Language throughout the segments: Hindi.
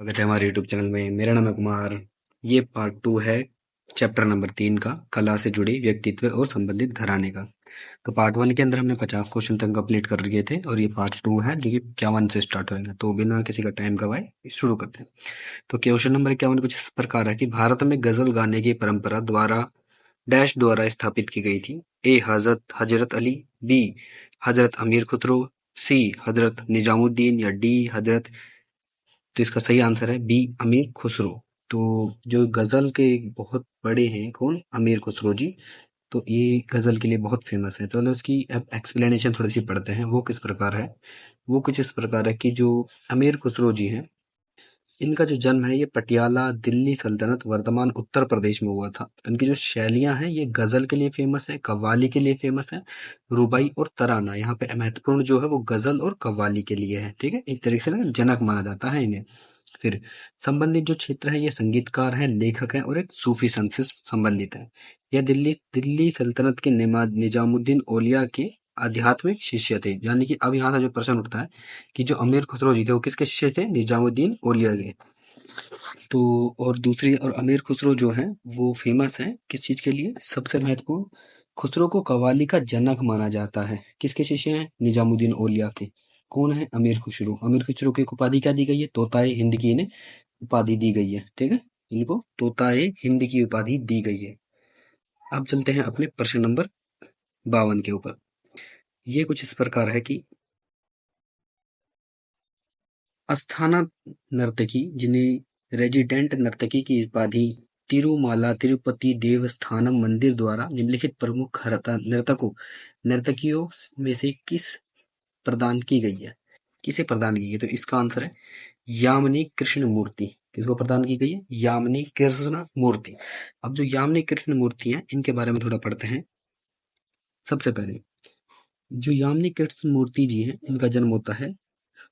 स्वागत है हमारे यूट्यूब चैनल में। मेरा नाम है कुमार। ये पार्ट 2 है चैप्टर नंबर 3 का, कला से जुड़ी व्यक्तित्व और संबंधित घराने का। तो पार्ट 1 के अंदर हमने 50 क्वेश्चन तक कंप्लीट कर लिए थे और ये पार्ट 2 है जो कि 51 से स्टार्ट होगा। तो बिना किसी का टाइम गवाए शुरू करते हैं। तो क्वेश्चन नंबर 51 कुछ इस प्रकार है कि भारत में गजल गाने की परंपरा द्वारा डैश द्वारा स्थापित की गई थी। ए हजरत हजरत अली, बी हजरत अमीर खुसरो, सी हजरत निजामुद्दीन या डी हजरत। तो इसका सही आंसर है बी अमीर खुसरो। तो जो गजल के बहुत बड़े हैं कौन, अमीर खुसरो जी। तो ये गजल के लिए बहुत फेमस है। तो इसकी एक्सप्लेनेशन थोड़ी सी पढ़ते हैं। वो किस प्रकार है, वो कुछ इस प्रकार है कि जो अमीर खुसरो जी हैं, इनका जो जन्म है ये पटियाला दिल्ली सल्तनत वर्तमान उत्तर प्रदेश में हुआ था। इनकी जो शैलियां हैं ये गजल के लिए फेमस है, कव्वाली के लिए फेमस है, रुबाई और तराना। यहाँ पे महत्वपूर्ण जो है वो गजल और कव्वाली के लिए है। ठीक है, एक तरीके से ना जनक माना जाता है इन्हें। फिर संबंधित जो क्षेत्र है ये संगीतकार हैं, लेखक हैं और एक सूफी संत से संबंधित है। यह दिल्ली दिल्ली सल्तनत के निजामुद्दीन औलिया के आध्यात्मिक शिष्य थे। यानी कि अब यहाँ से जो प्रश्न उठता है कि जो अमीर खुसरो जी थे वो किसके शिष्य थे, निजामुद्दीन औलिया के। तो और दूसरी और अमीर खुसरो जो है वो फेमस है किस चीज के लिए, सबसे महत्वपूर्ण, खुसरो को कव्वाली का जनक माना जाता है। किसके शिष्य हैं, निजामुद्दीन औलिया के। कौन है, अमीर खुसरो। अमीर खुसरो की एक उपाधि क्या दी गई है, तोताए हिंद की इन्हें उपाधि दी गई है। ठीक है, इनको तोताए हिंद की उपाधि दी गई है। अब चलते हैं अपने प्रश्न नंबर 52 के ऊपर। ये कुछ इस प्रकार है कि अस्थाना नर्तकी जिन्हें रेजिडेंट नर्तकी की उपाधि तिरुमाला तिरुपति देवस्थानम मंदिर द्वारा निम्नलिखित प्रमुख नर्तकों नर्तकियों में से किस प्रदान की गई है, किसे प्रदान की गई है। तो इसका आंसर है यामिनी कृष्ण मूर्ति। किसको प्रदान की गई है, यामिनी कृष्ण मूर्ति। अब जो यामिनी कृष्ण मूर्ति है इनके बारे में थोड़ा पढ़ते हैं। सबसे पहले जो यामिनी कृष्ण मूर्ति जी हैं इनका जन्म होता है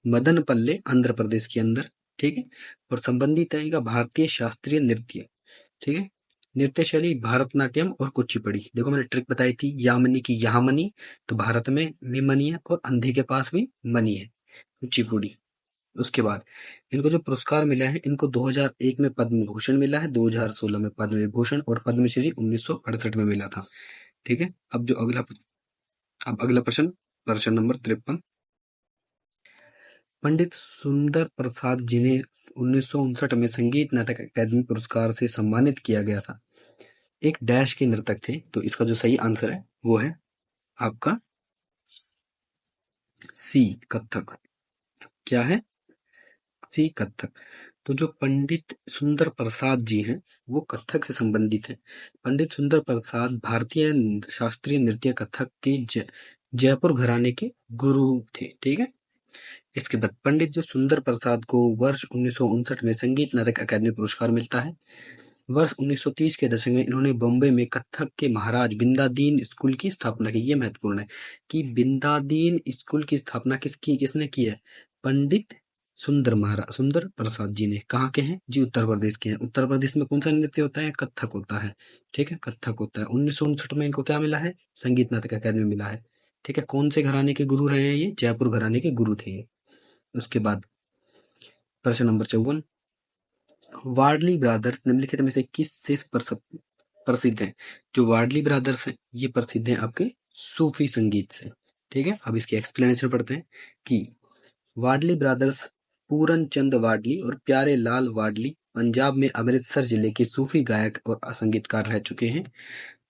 मदनपल्ले आंध्र प्रदेश के अंदर। ठीक है, और संबंधित है इनका भारतीय शास्त्रीय नृत्य। ठीक है, नृत्य शैली भारतनाट्यम और कुचिपुड़ी। देखो मैंने ट्रिक बताई थी, यामिनी की यहाँ मनी, तो भारत में भी मनी है और अंधे के पास भी मनी है, कुचिपुड़ी। उसके बाद इनको जो पुरस्कार मिला है, इनको 2001 में पद्म भूषण मिला है, 2016 में पद्म विभूषण और पद्मश्री 1968 में मिला था। ठीक है, अब अगला प्रश्न, प्रश्न नंबर 53। पंडित सुंदर प्रसाद जिन्हें 1959 में संगीत नाटक अकादमी पुरस्कार से सम्मानित किया गया था, एक डैश के नर्तक थे। तो इसका जो सही आंसर है वो है आपका सी कथक। क्या है, सी कथक। तो जो पंडित सुंदर प्रसाद जी हैं वो कथक से संबंधित हैं। पंडित सुंदर प्रसाद भारतीय शास्त्रीय नृत्य कथक के जयपुर घराने के गुरु थे। ठीक है, इसके बाद पंडित जो सुंदर प्रसाद को वर्ष 1959 में संगीत नाटक अकादमी पुरस्कार मिलता है। वर्ष 1930 के दशक में इन्होंने बॉम्बे में कथक के महाराज बिंदादीन स्कूल की स्थापना की। ये महत्वपूर्ण है कि बिंदादीन स्कूल की स्थापना किसने की है, पंडित सुंदर प्रसाद जी ने। कहाँ के हैं जी, उत्तर प्रदेश के हैं। उत्तर प्रदेश में कौन सा नृत्य होता है, कथक होता है। ठीक है, कथक होता है। 1959 में इनको क्या मिला है, संगीत नाटक अकादमी मिला है। ठीक है, कौन से घराने के गुरु रहे हैं ये, जयपुर घराने के गुरु थे ये। उसके बाद प्रश्न नंबर 54, वार्डली ब्रदर्स निम्नलिखित में से किस से प्रसिद्ध हैं। जो वार्डली ब्रदर्स हैं ये प्रसिद्ध हैं आपके सूफी संगीत से। ठीक है, अब इसकी एक्सप्लेनेशन पढ़ते हैं कि वाडली ब्रदर्स पूरन चंद वाडली और प्यारे लाल वाडली पंजाब में अमृतसर जिले के सूफी गायक और संगीतकार रह चुके हैं।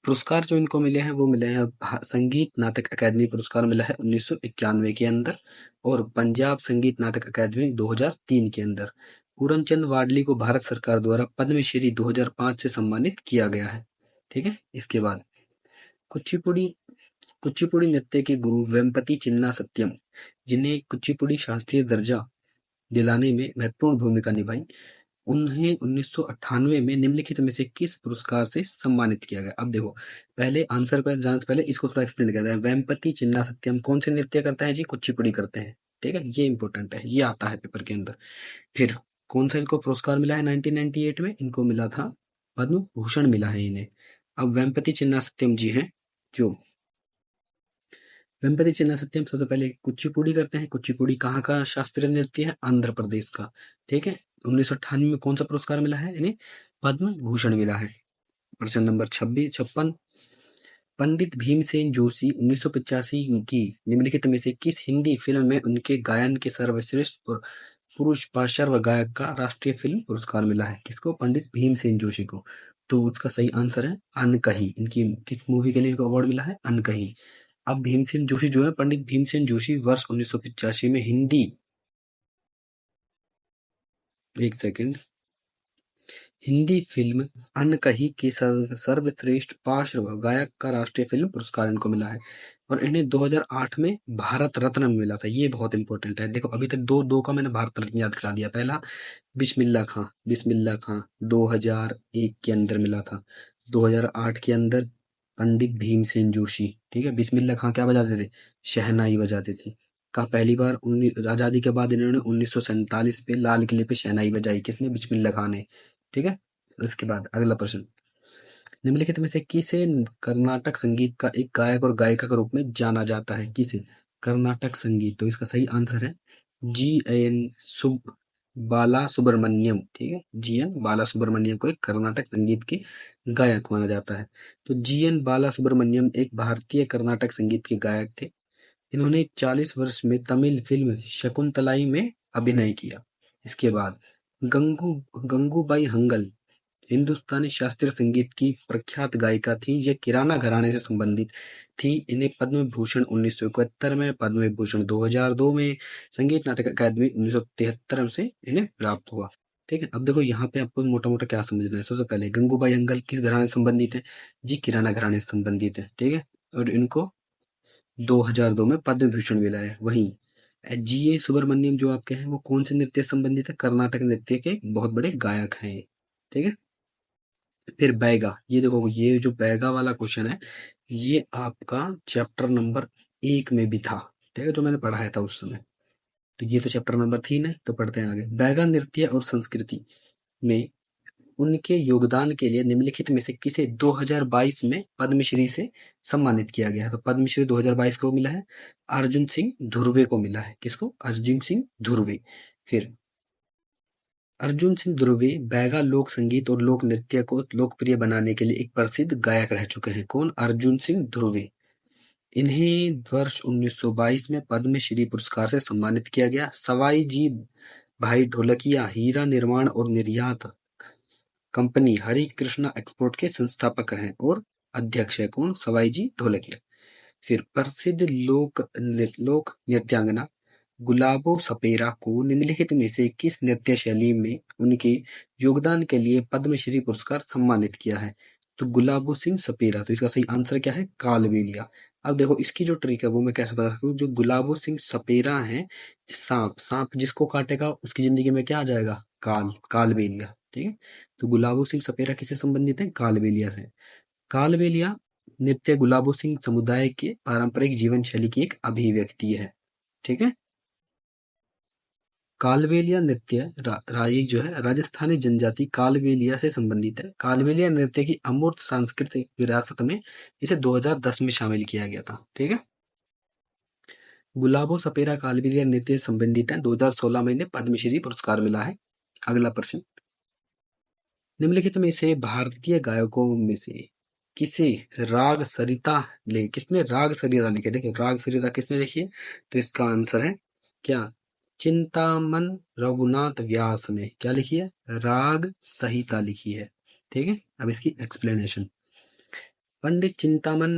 पुरस्कार जो इनको मिले हैं वो मिले हैं संगीत नाटक अकादमी पुरस्कार मिला है 1991 के अंदर और पंजाब संगीत नाटक अकादमी 2003 के अंदर। पूरनचंद वाडली को भारत सरकार द्वारा पद्मश्री 2005 से सम्मानित किया गया है। ठीक है, इसके बाद कुचिपुड़ी कुचिपुड़ी नृत्य के गुरु वेम्पति चिन्ना सत्यम जिन्हें कुचिपुड़ी शास्त्रीय दर्जा दिलाने में महत्वपूर्ण भूमिका निभाई, उन्हें 1998 में निम्नलिखित में से किस पुरस्कार से सम्मानित किया गया। अब देखो, पहले आंसर पर जाने से पहले इसको थोड़ा एक्सप्लेन करते हैं। वेम्पति चिन्ना सत्यम कौन से नृत्य करते हैं जी, कुचिपुड़ी करते हैं। ठीक है, ये इंपॉर्टेंट है, ये आता है पेपर के अंदर। फिर कौन सा इनको पुरस्कार मिला है 1998 में, इनको मिला था पद्म भूषण मिला है इन्हें। अब वेम्पति चिन्ना सत्यम जी हैं जो वेम्पति चिन्ना सत्यम सबसे पहले कुचिपुड़ी करते हैं। कुचिपुड़ी कहाँ का शास्त्रीय नृत्य है, आंध्र प्रदेश का। ठीक है, 1998 में कौन सा पुरस्कार मिला है इन्हें? पद्म भूषण मिला है। प्रश्न नंबर 56 पंडित भीमसेन जोशी 1985 की निम्नलिखित में से किस हिंदी फिल्म में उनके गायन के सर्वश्रेष्ठ पुरुष पार्श्व गायक का राष्ट्रीय फिल्म पुरस्कार मिला है? किसको? पंडित भीमसेन जोशी को। तो उसका सही आंसर है अनकही। इनकी किस मूवी के लिए इनको अवार्ड मिला है? अनकही। अब भीमसेन जोशी जो है, पंडित भीमसेन जोशी वर्ष 1985 में हिंदी, एक सेकंड, हिंदी फिल्म अनकही के सर्वश्रेष्ठ पार्श्व गायक का राष्ट्रीय फिल्म पुरस्कार इनको मिला है और इन्हें 2008 में भारत रत्न मिला था। ये बहुत इंपॉर्टेंट है। देखो अभी तक दो दो का मैंने भारत रत्न याद करा दिया। पहला बिस्मिल्लाह खां 2001 के अंदर मिला था। 2008 के अंदर पंडित भीमसेन जोशी, ठीक है। बिस्मिल्लाह खां क्या बजाते थे? शहनाई बजाते थे। का पहली बार आजादी के बाद इन्होंने 1947 पे लाल किले पे शहनाई बजाई। किसने? बिस्मिल्लाह खां ने, ठीक है। इसके बाद अगला प्रश्न, निम्नलिखित में से किसे कर्नाटक संगीत का एक गायक और गायिका के रूप में जाना जाता है? किसे? कर्नाटक संगीत। तो इसका सही आंसर है जी एन सुब बाला सुब्रमण्यम, ठीक है। जी एन बाला सुब्रमण्यम को एक कर्नाटक संगीत के गायक माना जाता है। तो जी एन बाला सुब्रमण्यम एक भारतीय कर्नाटक संगीत के गायक थे। इन्होंने 40 वर्ष में तमिल फिल्म शकुंतलाई में अभिनय किया। इसके बाद गंगूबाई हंगल हिंदुस्तानी शास्त्रीय संगीत की प्रख्यात गायिका थी। ये किराना घराने से संबंधित थी। इन्हें पद्म भूषण 1971 में, पद्म विभूषण 2002 में, संगीत नाटक अकादमी 1973 से इन्हें प्राप्त हुआ। ठीक है। अब देखो यहाँ पे आपको मोटा मोटा क्या समझना है। सबसे पहले गंगूबाई हंगल किस घराने से संबंधित है? जी किराना घराने से संबंधित है, ठीक है। और इनको 2002 में पद्म विभूषण मिला है। वहीं जी ए सुब्रमण्यम जो आपके हैं वो कौन से नृत्य से संबंधित है? कर्नाटक नृत्य के बहुत बड़े गायक हैं ये, ठीक है। फिर बैगा, ये देखो ये जो बैगा वाला क्वेश्चन है ये आपका चैप्टर नंबर 1 में भी था, ठीक है, जो मैंने पढ़ाया था उस समय। तो ये तो चैप्टर नंबर 3 है। तो पढ़ते हैं आगे। बैगा नृत्य और संस्कृति में उनके योगदान के लिए निम्नलिखित में से किसे 2022 में पद्मश्री से सम्मानित किया गया है? तो पद्मश्री 2022 को मिला है अर्जुन सिंह धुर्वे को मिला है। किसको? अर्जुन सिंह धुर्वे। फिर अर्जुन सिंह ध्रुवे बैगा लोक संगीत और लोक नृत्य को लोकप्रिय बनाने के लिए एक प्रसिद्ध गायक रह चुके हैं। कौन? अर्जुन सिंह ध्रुवे। इन्हें वर्ष 1922 में पद्मश्री पुरस्कार से सम्मानित किया गया। सवाई जी भाई ढोलकिया हीरा निर्माण और निर्यात कंपनी हरि कृष्णा एक्सपोर्ट के संस्थापक हैं और अध्यक्ष है। कौन? सवाई जी ढोलकिया। फिर प्रसिद्ध लोक नृत्यांगना गुलाबो सपेरा को निम्नलिखित में से किस नृत्य शैली में उनके योगदान के लिए पद्मश्री पुरस्कार सम्मानित किया है? तो गुलाबो सिंह सपेरा। तो इसका सही आंसर क्या है? कालबेलिया। अब देखो इसकी जो ट्रिक है वो मैं कैसे बता सकता हूँ। जो गुलाबो सिंह सपेरा है, सांप सांप जिसको काटेगा उसकी जिंदगी में क्या आ जाएगा? कालबेलिया, ठीक है। तो गुलाबो सिंह सपेरा किससे संबंधित है? कालबेलिया से। कालबेलिया नृत्य गुलाबो सिंह समुदाय के पारंपरिक जीवन शैली की एक अभिव्यक्ति है, ठीक है। कालबेलिया नृत्य राई जो है राजस्थानी जनजाति कालबेलिया से संबंधित है। कालबेलिया नृत्य की अमूर्त सांस्कृतिक विरासत में इसे 2010 में शामिल किया गया था, ठीक है। गुलाबो सपेरा कालबेलिया नृत्य से संबंधित है। 2016 में इन्हें पद्मश्री पुरस्कार मिला है। अगला प्रश्न, निम्नलिखित में से भारतीय गायकों में से किसे राग सरिता किसने राग सरिता लिखे? देखिए राग सरिता किसने लिखी है? तो इसका आंसर है क्या? चिंतामन रघुनाथ व्यास ने क्या लिखी है? राग संहिता लिखी है, ठीक है। अब इसकी एक्सप्लेनेशन, पंडित चिंतामन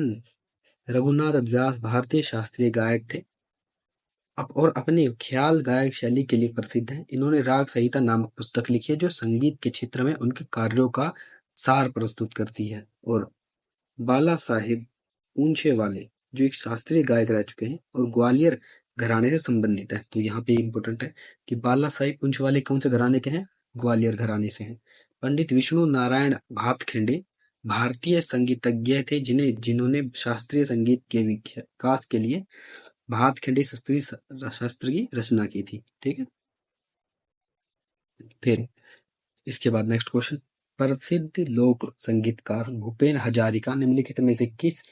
रघुनाथ व्यास भारतीय शास्त्रीय गायक थे और अपनी ख्याल गायक शैली के लिए प्रसिद्ध हैं। इन्होंने राग संहिता नामक पुस्तक लिखी है जो संगीत के क्षेत्र में उनके कार्यों का सार प्रस्तुत करती है। और बाला साहिब पूंछे वाले जो एक शास्त्रीय गायक रह चुके हैं और ग्वालियर घराने से संबंधित है। तो यहाँ पे इम्पोर्टेंट है कि बाला साहिब पूंछ वाले कौन से घराने के हैं? ग्वालियर घराने से हैं। पंडित विष्णु नारायण भातखंडे भारतीय संगीतज्ञ थे जिन्होंने शास्त्रीय संगीत के विकास के लिए भातखंडी शास्त्रीय शास्त्र की रचना की थी, ठीक है। फिर इसके बाद नेक्स्ट क्वेश्चन, प्रसिद्ध लोक संगीतकार भूपेन हजारिका निम्नलिखित में से किस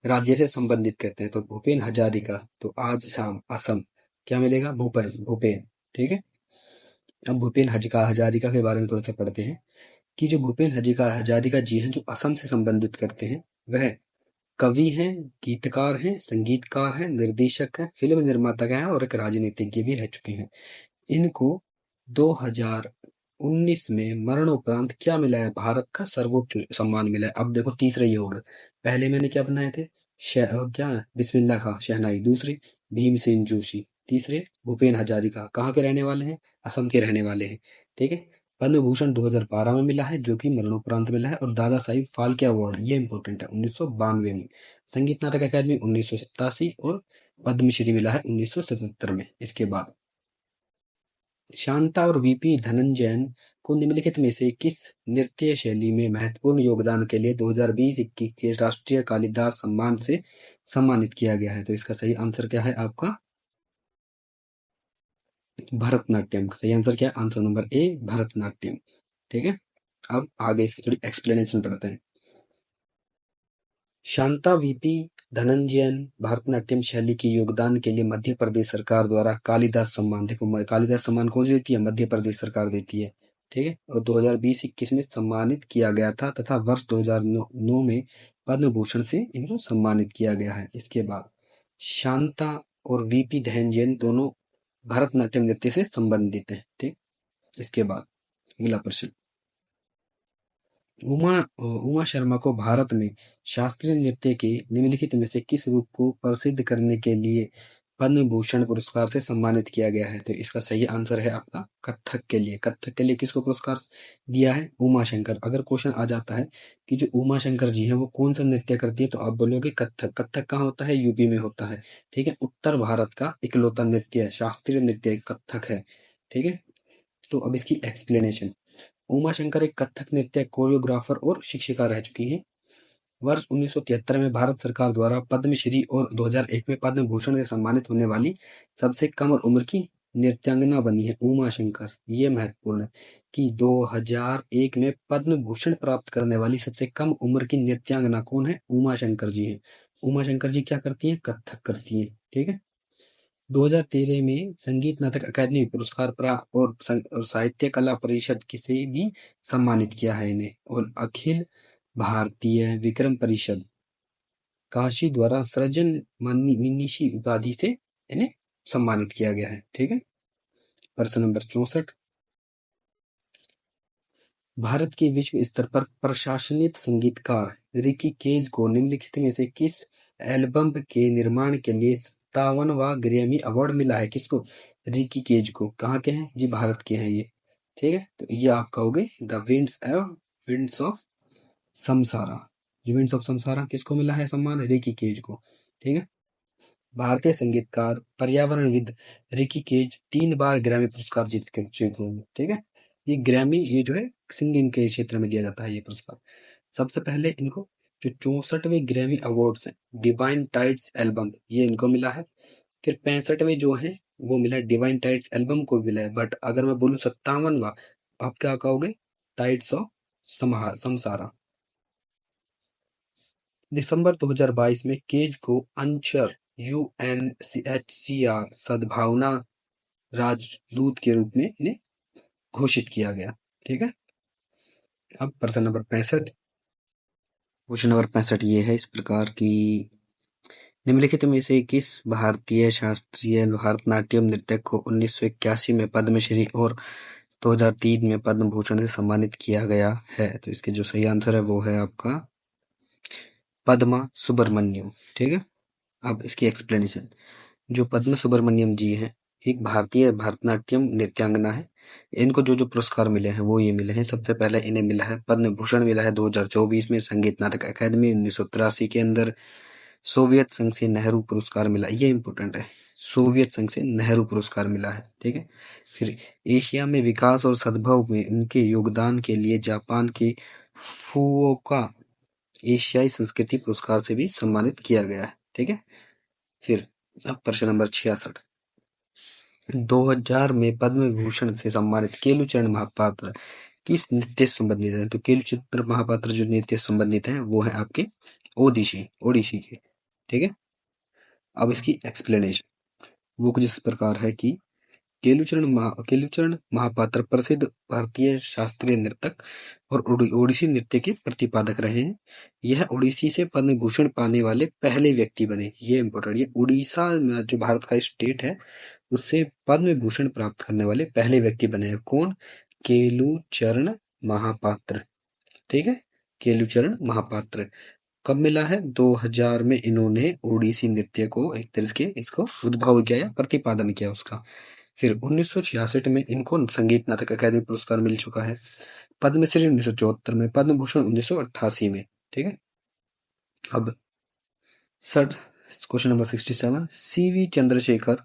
राज्य से संबंधित करते हैं? तो भूपेन हजारिका तो आज शाम असम क्या मिलेगा? भूपेन भूपेन, ठीक है। अब भूपेन हजारिका के बारे में थोड़ा सा पढ़ते हैं कि जो भूपेन हजारिका जी हैं, जो असम से संबंधित करते हैं, वह कवि हैं, गीतकार हैं, संगीतकार हैं, निर्देशक हैं, फिल्म निर्माता हैं और एक राजनीतिज्ञ भी रह चुके हैं। इनको 2019 में मरणोपरांत क्या मिला है? भारत का सर्वोच्च सम्मान मिला है। अब देखो तीसरे ये हो गए। पहले मैंने क्या बनाए थे? क्या बिस्मिल्लाह खां शहनाई। दूसरे भीमसेन जोशी। तीसरे भूपेन हजारिका। कहाँ के रहने वाले हैं? असम के रहने वाले हैं। ठीक है। पद्म भूषण 2012 में मिला है, जो कि मरणोपरांत मिला है। और दादा साहिब फाल्के अवार्ड, ये इंपॉर्टेंट है, 1992 में। संगीत नाटक अकादमी 1987 और पद्मश्री मिला है 1977 में। इसके बाद शांता और वीपी धनंजयन को निम्नलिखित में से किस नृत्य शैली में महत्वपूर्ण योगदान के लिए 2020-21 के राष्ट्रीय कालिदास सम्मान से सम्मानित किया गया है? तो इसका सही आंसर क्या है आपका? भरतनाट्यम। सही आंसर क्या है? Answer number A, Bharatanatyam. ठीक है। अब आगे इसकी थोड़ी एक्सप्लेनेशन पढ़ते हैं। शांता वीपी धनंजयन भरतनाट्यम शैली के योगदान के लिए मध्य प्रदेश सरकार द्वारा कालिदास सम्मान, देखो कालिदास सम्मान कौन सी देती है? मध्य प्रदेश सरकार देती है। ठीक है। और 2020-21 में सम्मानित किया गया था तथा वर्ष 2009 में पद्म भूषण से इनको सम्मानित किया गया है। इसके बाद शांता और वीपी धनंजयन दोनों भरतनाट्यम नृत्य से संबंधित हैं। ठीक। इसके बाद अगला प्रश्न। उमा शर्मा को भारत में शास्त्रीय नृत्य के निम्नलिखित में से किस रूप को प्रसिद्ध करने के लिए पद्म भूषण पुरस्कार से सम्मानित किया गया है? तो इसका सही आंसर है आपका कथक के लिए। कथक के लिए किसको पुरस्कार दिया है? उमा शंकर। अगर क्वेश्चन आ जाता है कि जो उमा शंकर जी है वो कौन सा नृत्य करती है, तो आप बोलोगे कथक। कथक कहाँ होता है? यूपी में होता है। ठीक है। उत्तर भारत का इकलौता नृत्य है, शास्त्रीय नृत्य कथक है। ठीक है। तो अब इसकी एक्सप्लेनेशन। उमा शंकर एक कथक नृत्य कोरियोग्राफर और शिक्षिका रह चुकी हैं। वर्ष 1973 में भारत सरकार द्वारा पद्मश्री और 2001 में पद्म भूषण से सम्मानित होने वाली सबसे कम उम्र की नृत्यांगना बनी है उमा शंकर। ये महत्वपूर्ण है कि 2001 में पद्म भूषण प्राप्त करने वाली सबसे कम उम्र की नृत्यांगना कौन है? उमा शंकर जी हैं। उमा शंकर जी क्या करती हैं? कथक करती हैं। ठीक है। 2013 में संगीत नाटक अकादमी पुरस्कार प्राप्त और साहित्य कला परिषद से भी सम्मानित किया है इन्हें। और अखिल भारतीय विक्रम परिषद काशी द्वारा सृजन मनीषी उपाधि से इन्हें सम्मानित किया गया है। ठीक है। प्रश्न नंबर 64। भारत के विश्व स्तर पर प्रशंसित संगीतकार रिकी केज को निम्नलिखित में से किस एल्बम के निर्माण के लिए 57वां ग्रैमी अवार्ड मिला है? किसको? रिकी केज को। कहाँ के हैं जी? भारत के हैं ये। ठीक है। तो ये आप कहोगे the winds of Samsara. Winds of Samsara किसको मिला है सम्मान? रिकी केज को। ठीक है। भारतीय संगीतकार पर्यावरणविद रिकी केज 3 बार ग्रैमी पुरस्कार जीत कर चुके हैं। ठीक है। ये ग्रैमी ये जो है सिंगिंग के क्षेत्र में दिया जाता है ये पुरस्कार। सबसे पहले इनको जो 64वें ग्रैमी अवार्ड्स हैं, डिवाइन टाइड्स एल्बम, ये इनको मिला है। फिर 65वें जो है वो मिला है, डिवाइन टाइड्स एल्बम को मिला है। बट अगर मैं बोलूँ 57वां, आप क्या कहोगे? Tides of Samsara. दिसंबर 2022 में केज को अंशर यूएनएचसीआर सद्भावना राजदूत के रूप में इन्हें घोषित किया गया। ठीक है। अब प्रश्न नंबर 65। क्वेश्चन नंबर 65 ये है इस प्रकार की। निम्नलिखित में से किस भारतीय शास्त्रीय भरतनाट्यम नृत्यक को 1981 में पद्मश्री और 2003 में पद्म भूषण से सम्मानित किया गया है? तो इसके जो सही आंसर है वो है आपका पद्मा सुब्रमण्यम। ठीक है। अब इसकी एक्सप्लेनेशन। जो पद्मा सुब्रमण्यम जी हैं, एक भारतीय भरतनाट्यम नृत्यांगना है। इनको जो जो पुरस्कार मिले हैं वो ये मिले हैं। सबसे पहले इन्हें मिला है पद्म भूषण, मिला है 2024 में संगीत नाटक अकादमी 1983 के अंदर। सोवियत संघ से नेहरू पुरस्कार मिला, ये इंपॉर्टेंट है, सोवियत संघ से नेहरू पुरस्कार मिला है। ठीक है। फिर एशिया में विकास और सद्भाव में उनके योगदान के लिए जापान के फुओका एशियाई संस्कृति पुरस्कार से भी सम्मानित किया गया है। ठीक है। फिर अब प्रश्न नंबर 66। 2000 में पद्म विभूषण से सम्मानित केलुचरण महापात्र किस नृत्य से संबंधित है? तो केलुचरण महापात्र जो नृत्य से संबंधित है वो है आपके ओडिसी के। ठीक है। अब इसकी एक्सप्लेनेशन वो कुछ इस प्रकार है कि केलुचरण महापात्र प्रसिद्ध भारतीय शास्त्रीय नृतक और ओडिसी नृत्य के प्रतिपादक रहे हैं। यह ओडिसी से पद्म भूषण पाने वाले पहले व्यक्ति बने। ये इंपॉर्टेंट, ये उड़ीसा जो भारत का स्टेट है उससे पद्म भूषण प्राप्त करने वाले पहले व्यक्ति बने हैं। कौन? केलुचरण महापात्र। ठीक है, केलुचरण महापात्र। कब मिला है? 2000 में इन्होंने ओडिसी नृत्य को एक तरह से इसको उद्भव किया या प्रतिपादन किया उसका। फिर 1966 में इनको संगीत नाटक अकादमी पुरस्कार मिल चुका है। पद्मश्री 1974 में, पद्म भूषण 1988 में। ठीक है, अब क्वेश्चन नंबर 67, सीवी चंद्रशेखर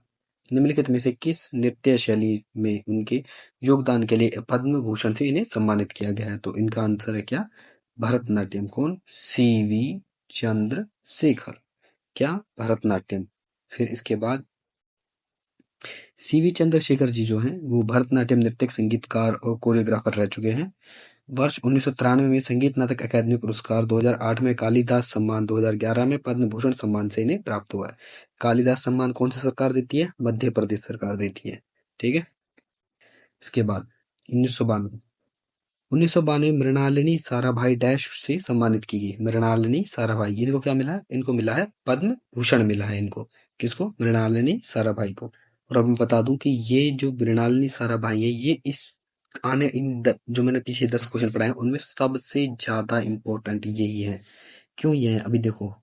निम्नलिखित में से किस नृत्य शैली में उनके योगदान के लिए पद्म भूषण से इन्हें सम्मानित किया गया है? तो इनका आंसर है क्या? भरतनाट्यम। कौन? सीवी चंद्रशेखर। क्या? भरतनाट्यम। फिर इसके बाद सीवी चंद्रशेखर जी जो हैं वो भरतनाट्यम नृत्यक, संगीतकार और कोरियोग्राफर रह चुके हैं। वर्ष 1993 में संगीत नाटक अकादमी पुरस्कार, 2008 में कालिदास सम्मान, 2011 में पद्म भूषण सम्मान से इन्हें प्राप्त हुआ है। कालिदास सम्मान कौन सी सरकार देती है? मध्य प्रदेश सरकार देती है। ठीक है, इसके बाद 1992 मृणालिनी साराभाई डैश से सम्मानित की गई। मृणालिनी साराभाई, इनको क्या मिला है? इनको मिला है पद्म भूषण मिला है इनको। किसको? मृणालिनी साराभाई को। और अब मैं बता दूं कि ये जो मृणालिनी साराभाई है ये इस जो मैंने पीछे 10 क्वेश्चन पढ़ाए उनमें सबसे ज्यादा इंपॉर्टेंट यही है। क्यों ये है? अभी देखो,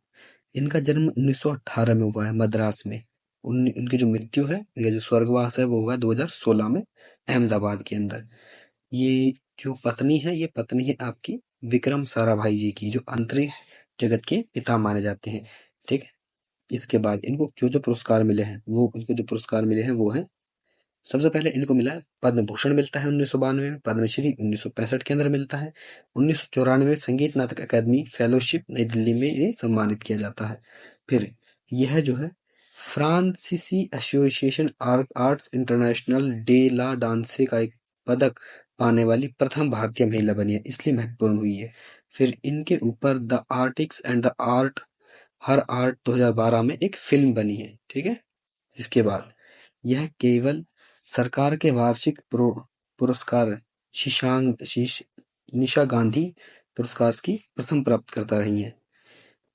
इनका जन्म 1918 में हुआ है मद्रास में। उनकी जो मृत्यु है, इनका जो स्वर्गवास है वो हुआ 2016 में अहमदाबाद के अंदर। ये जो पत्नी है, ये पत्नी है आपकी विक्रम साराभाई जी की, जो अंतरिक्ष जगत के पिता माने जाते हैं। ठीक है, इसके बाद इनको जो पुरस्कार मिले हैं वो है, सबसे पहले इनको मिला है पद्म भूषण मिलता है 1992 में, पद्मश्री 1965 के अंदर मिलता है, 1994 में संगीत नाटक अकादमी फेलोशिप नई दिल्ली में ये सम्मानित किया जाता है। फिर यह जो है फ्रांसीसी एसोसिएशन आर्ट्स इंटरनेशनल डे ला डांसे का एक पदक पाने वाली प्रथम भारतीय महिला बनी है, इसलिए महत्वपूर्ण हुई है। फिर इनके ऊपर the artist and the art her art 2012 में एक फिल्म बनी है। ठीक है, इसके बाद यह केवल सरकार के वार्षिक पुरस्कार निशा गांधी पुरस्कार की प्रथम प्राप्तकर्ता रही हैं।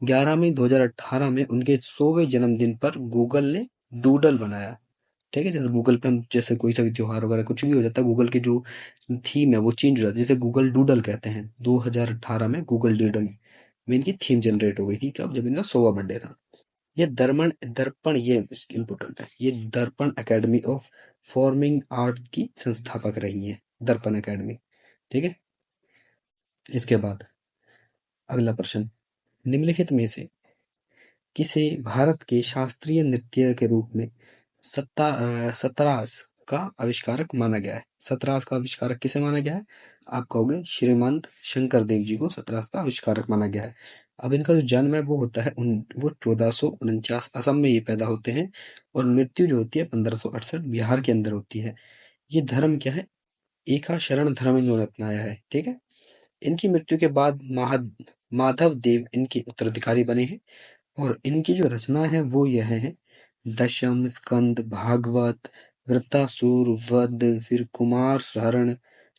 11 मई 2018 में उनके 100वें जन्मदिन पर गूगल ने डूडल बनाया। ठीक है, जैसे गूगल पे हम जैसे कोई सा भी त्योहार वगैरह कुछ भी हो जाता है, गूगल की जो थीम है वो चेंज हो जाती है, जैसे गूगल डूडल कहते हैं। 2018 में गूगल डूडल में इनकी थीम जनरेट हो गई थी, कब? जब इनका 100वां बर्थडे था। ये दर्पण ये इम्पोर्टेंट है, ये दर्पण एकेडमी ऑफ फॉर्मिंग आर्ट की संस्थापक रही है, दर्पण एकेडमी। ठीक है, इसके बाद अगला प्रश्न, निम्नलिखित में से किसे भारत के शास्त्रीय नृत्य के रूप में सतरास का आविष्कारक माना गया है? सतरास का आविष्कारक किसे माना गया है? आप कहोगे श्रीमंत शंकर देव जी को सतरास का आविष्कारक माना गया है। अब इनका जो जन्म है वो होता है वो 1449 असम में ये पैदा होते हैं, और मृत्यु जो होती है 1568 बिहार के अंदर होती है। ये धर्म क्या है? एका शरण धर्म इन्होंने अपनाया है। ठीक है, इनकी मृत्यु के बाद माधव देव इनके उत्तराधिकारी बने हैं, और इनकी जो रचना है वो यह है दशम स्कंद, भागवत, वृत्तासुर वध, फिर कुमार शरण।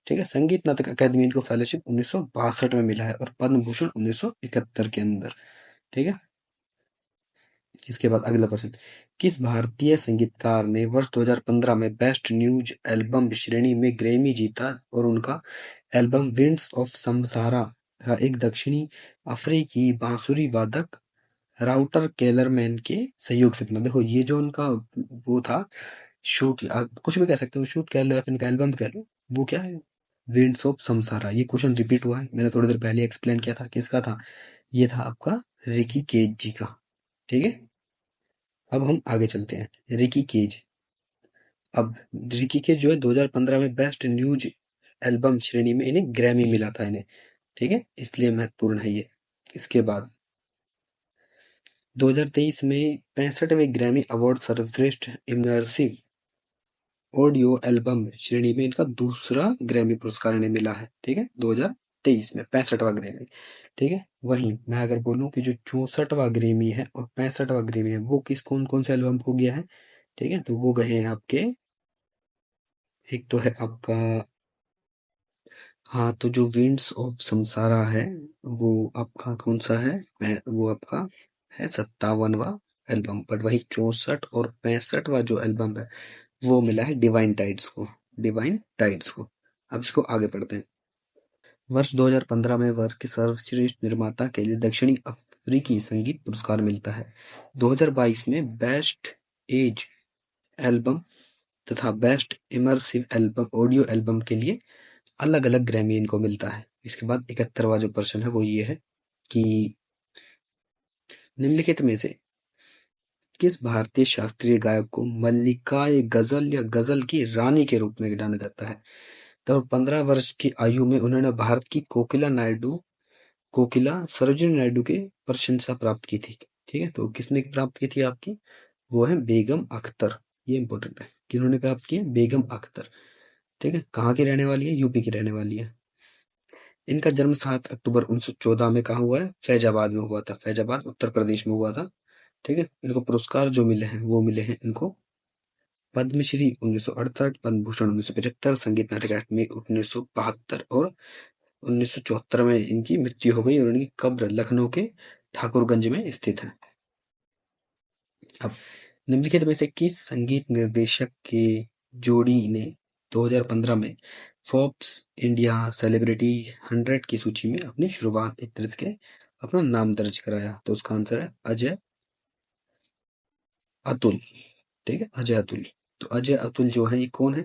ठीक है, संगीत नाटक अकादमी इनको फेलोशिप 1962 में मिला है, और पद्म भूषण 1971 के अंदर। ठीक है, इसके बाद अगला प्रश्न, किस भारतीय संगीतकार ने वर्ष 2015 में बेस्ट न्यूज एल्बम श्रेणी में ग्रैमी जीता, और उनका एल्बम विंड्स ऑफ समसारा का एक दक्षिणी अफ्रीकी बांसुरी वादक राउटर केलरमैन के सहयोग से बना। देखो ये जो उनका वो था शूट, कुछ भी कह सकते हो, शूट कह लो या फिर इनका एल्बम कह लो, वो क्या है? Winds of Samsara. ये क्वेश्चन रिपीट हुआ है, मैंने थोड़ी देर पहले एक्सप्लेन किया था, किसका था? ये था आपका रिकी केज जी का। ठीक है, अब हम आगे चलते हैं। रिकी केज, अब रिकी केज जो है 2015 में बेस्ट न्यूज एल्बम श्रेणी में इन्हें ग्रैमी मिला था इन्हें। ठीक है, इसलिए महत्वपूर्ण है ये। इसके बाद 2023 में 65वें ग्रैमी अवार्ड सर्वश्रेष्ठ इमर्सिव ऑडियो एल्बम श्रेणी में इनका दूसरा ग्रैमी पुरस्कार इन्हें मिला है। ठीक है, 2023 में 65वां ग्रैमी। ठीक है, वहीं मैं अगर बोलूं कि जो 64वां ग्रैमी है और 65वां ग्रैमी है वो किस कौन कौन से एल्बम को गया है? ठीक है, तो वो गए हैं आपके एक तो है आपका, हाँ, तो जो विंड्स ऑफ समसारा है वो आपका कौन सा है? वो आपका है 57वां एल्बम, बट वही 64 और 65वां जो एल्बम है वो मिला है डिवाइन टाइड्स को। डिवाइन टाइड्स को। अब इसको आगे पढ़ते हैं। वर्ष 2015 में वर्ष के सर्वश्रेष्ठ निर्माता के लिए दक्षिणी अफ्रीकी संगीत पुरस्कार मिलता है। 2022 में बेस्ट एज एल्बम तथा best immersive album audio album के लिए अलग अलग ग्रैमी इनको मिलता है। इसके बाद 71वां जो प्रश्न है वो ये है कि निम्नलिखित में से किस भारतीय शास्त्रीय गायक को मल्लिकाए गजल या गजल की रानी के रूप में जाना जाता है? तो 15 वर्ष की आयु में उन्होंने भारत की कोकिला सरोजिनी नायडू की प्रशंसा प्राप्त की थी। ठीक है, तो किसने प्राप्त की थी आपकी? वो है बेगम अख्तर। ये इंपॉर्टेंट है, किन्होंने प्राप्त की है? बेगम अख्तर। ठीक है, कहाँ की रहने वाली है? यूपी की रहने वाली है। इनका जन्म 7 अक्टूबर 1914 में कहाँ हुआ है? फैजाबाद में हुआ था। फैजाबाद उत्तर प्रदेश में हुआ था। ठीक है, इनको पुरस्कार जो मिले हैं वो मिले हैं इनको पद्मश्री 1968, पद्म भूषण 1975, संगीत नाटक अकादमी 1972 और 1974 में इनकी मृत्यु हो गई और इनकी कब्र लखनऊ के ठाकुरगंज में स्थित है। अब निम्नलिखित में से किस संगीत निर्देशक के जोड़ी ने 2015 में फोर्ब्स इंडिया सेलिब्रिटी 100 की सूची में अपनी शुरुआत एक तरह के अपना नाम दर्ज कराया? तो उसका आंसर है अजय अतुल। ठीक है, अजय अतुल। तो अजय अतुल जो है ये कौन है?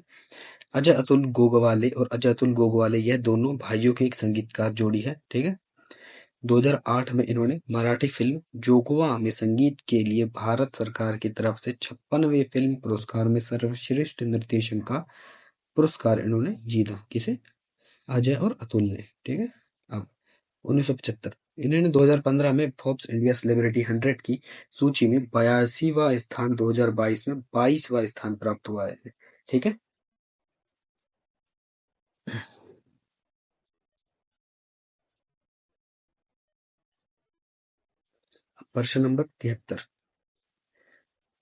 अजय अतुल गोगवाले और अजय अतुल गोगवाले यह दोनों भाइयों के एक संगीतकार जोड़ी है। ठीक है, 2008 में इन्होंने मराठी फिल्म जोगवा में संगीत के लिए भारत सरकार की तरफ से 56वें फिल्म पुरस्कार में सर्वश्रेष्ठ निर्देशन का पुरस्कार इन्होंने जीता। किसे? अजय और अतुल ने। ठीक है, अब 1975 इन्होंने 2015 में फोर्ब्स इंडिया सेलिब्रिटी 100 की सूची में 82वां स्थान, 2022 में 22वां स्थान प्राप्त हुआ है। ठीक है, प्रश्न नंबर 73।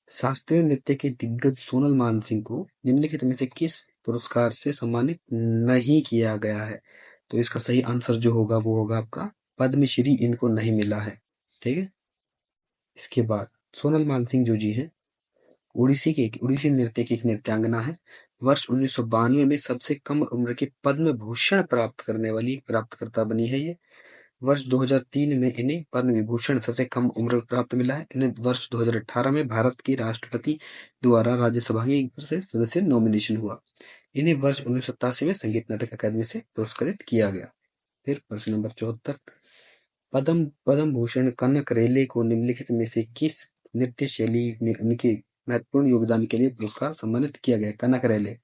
शास्त्रीय नृत्य के दिग्गज सोनल मानसिंह को निम्नलिखित में से किस पुरस्कार से सम्मानित नहीं किया गया है? तो इसका सही आंसर जो होगा वो होगा आपका पद्मश्री इनको नहीं मिला है। ठीक है, इसके बाद सोनल मानसिंह जो जी हैं उड़ीसी नृत्य की एक नृत्यांगना है। वर्ष 1992 में सबसे कम उम्र के पद्म भूषण प्राप्त करने वाली प्राप्तकर्ता बनी है ये। वर्ष 2003 में इन्हें पद्म विभूषण सबसे कम उम्र प्राप्त मिला है। इन्हें वर्ष 2018 में भारत के राष्ट्रपति द्वारा राज्यसभा के से सदस्य नॉमिनेशन हुआ। इन्हें वर्ष 1987 में संगीत नाटक अकादमी से पुरस्कृत किया गया। फिर प्रश्न नंबर 74। पद्म पद्म भूषण कनक रेले को निम्नलिखित में से किस नृत्य शैली में उनके महत्वपूर्ण योगदान के लिए पुरस्कार सम्मानित किया गया? कनक रेले,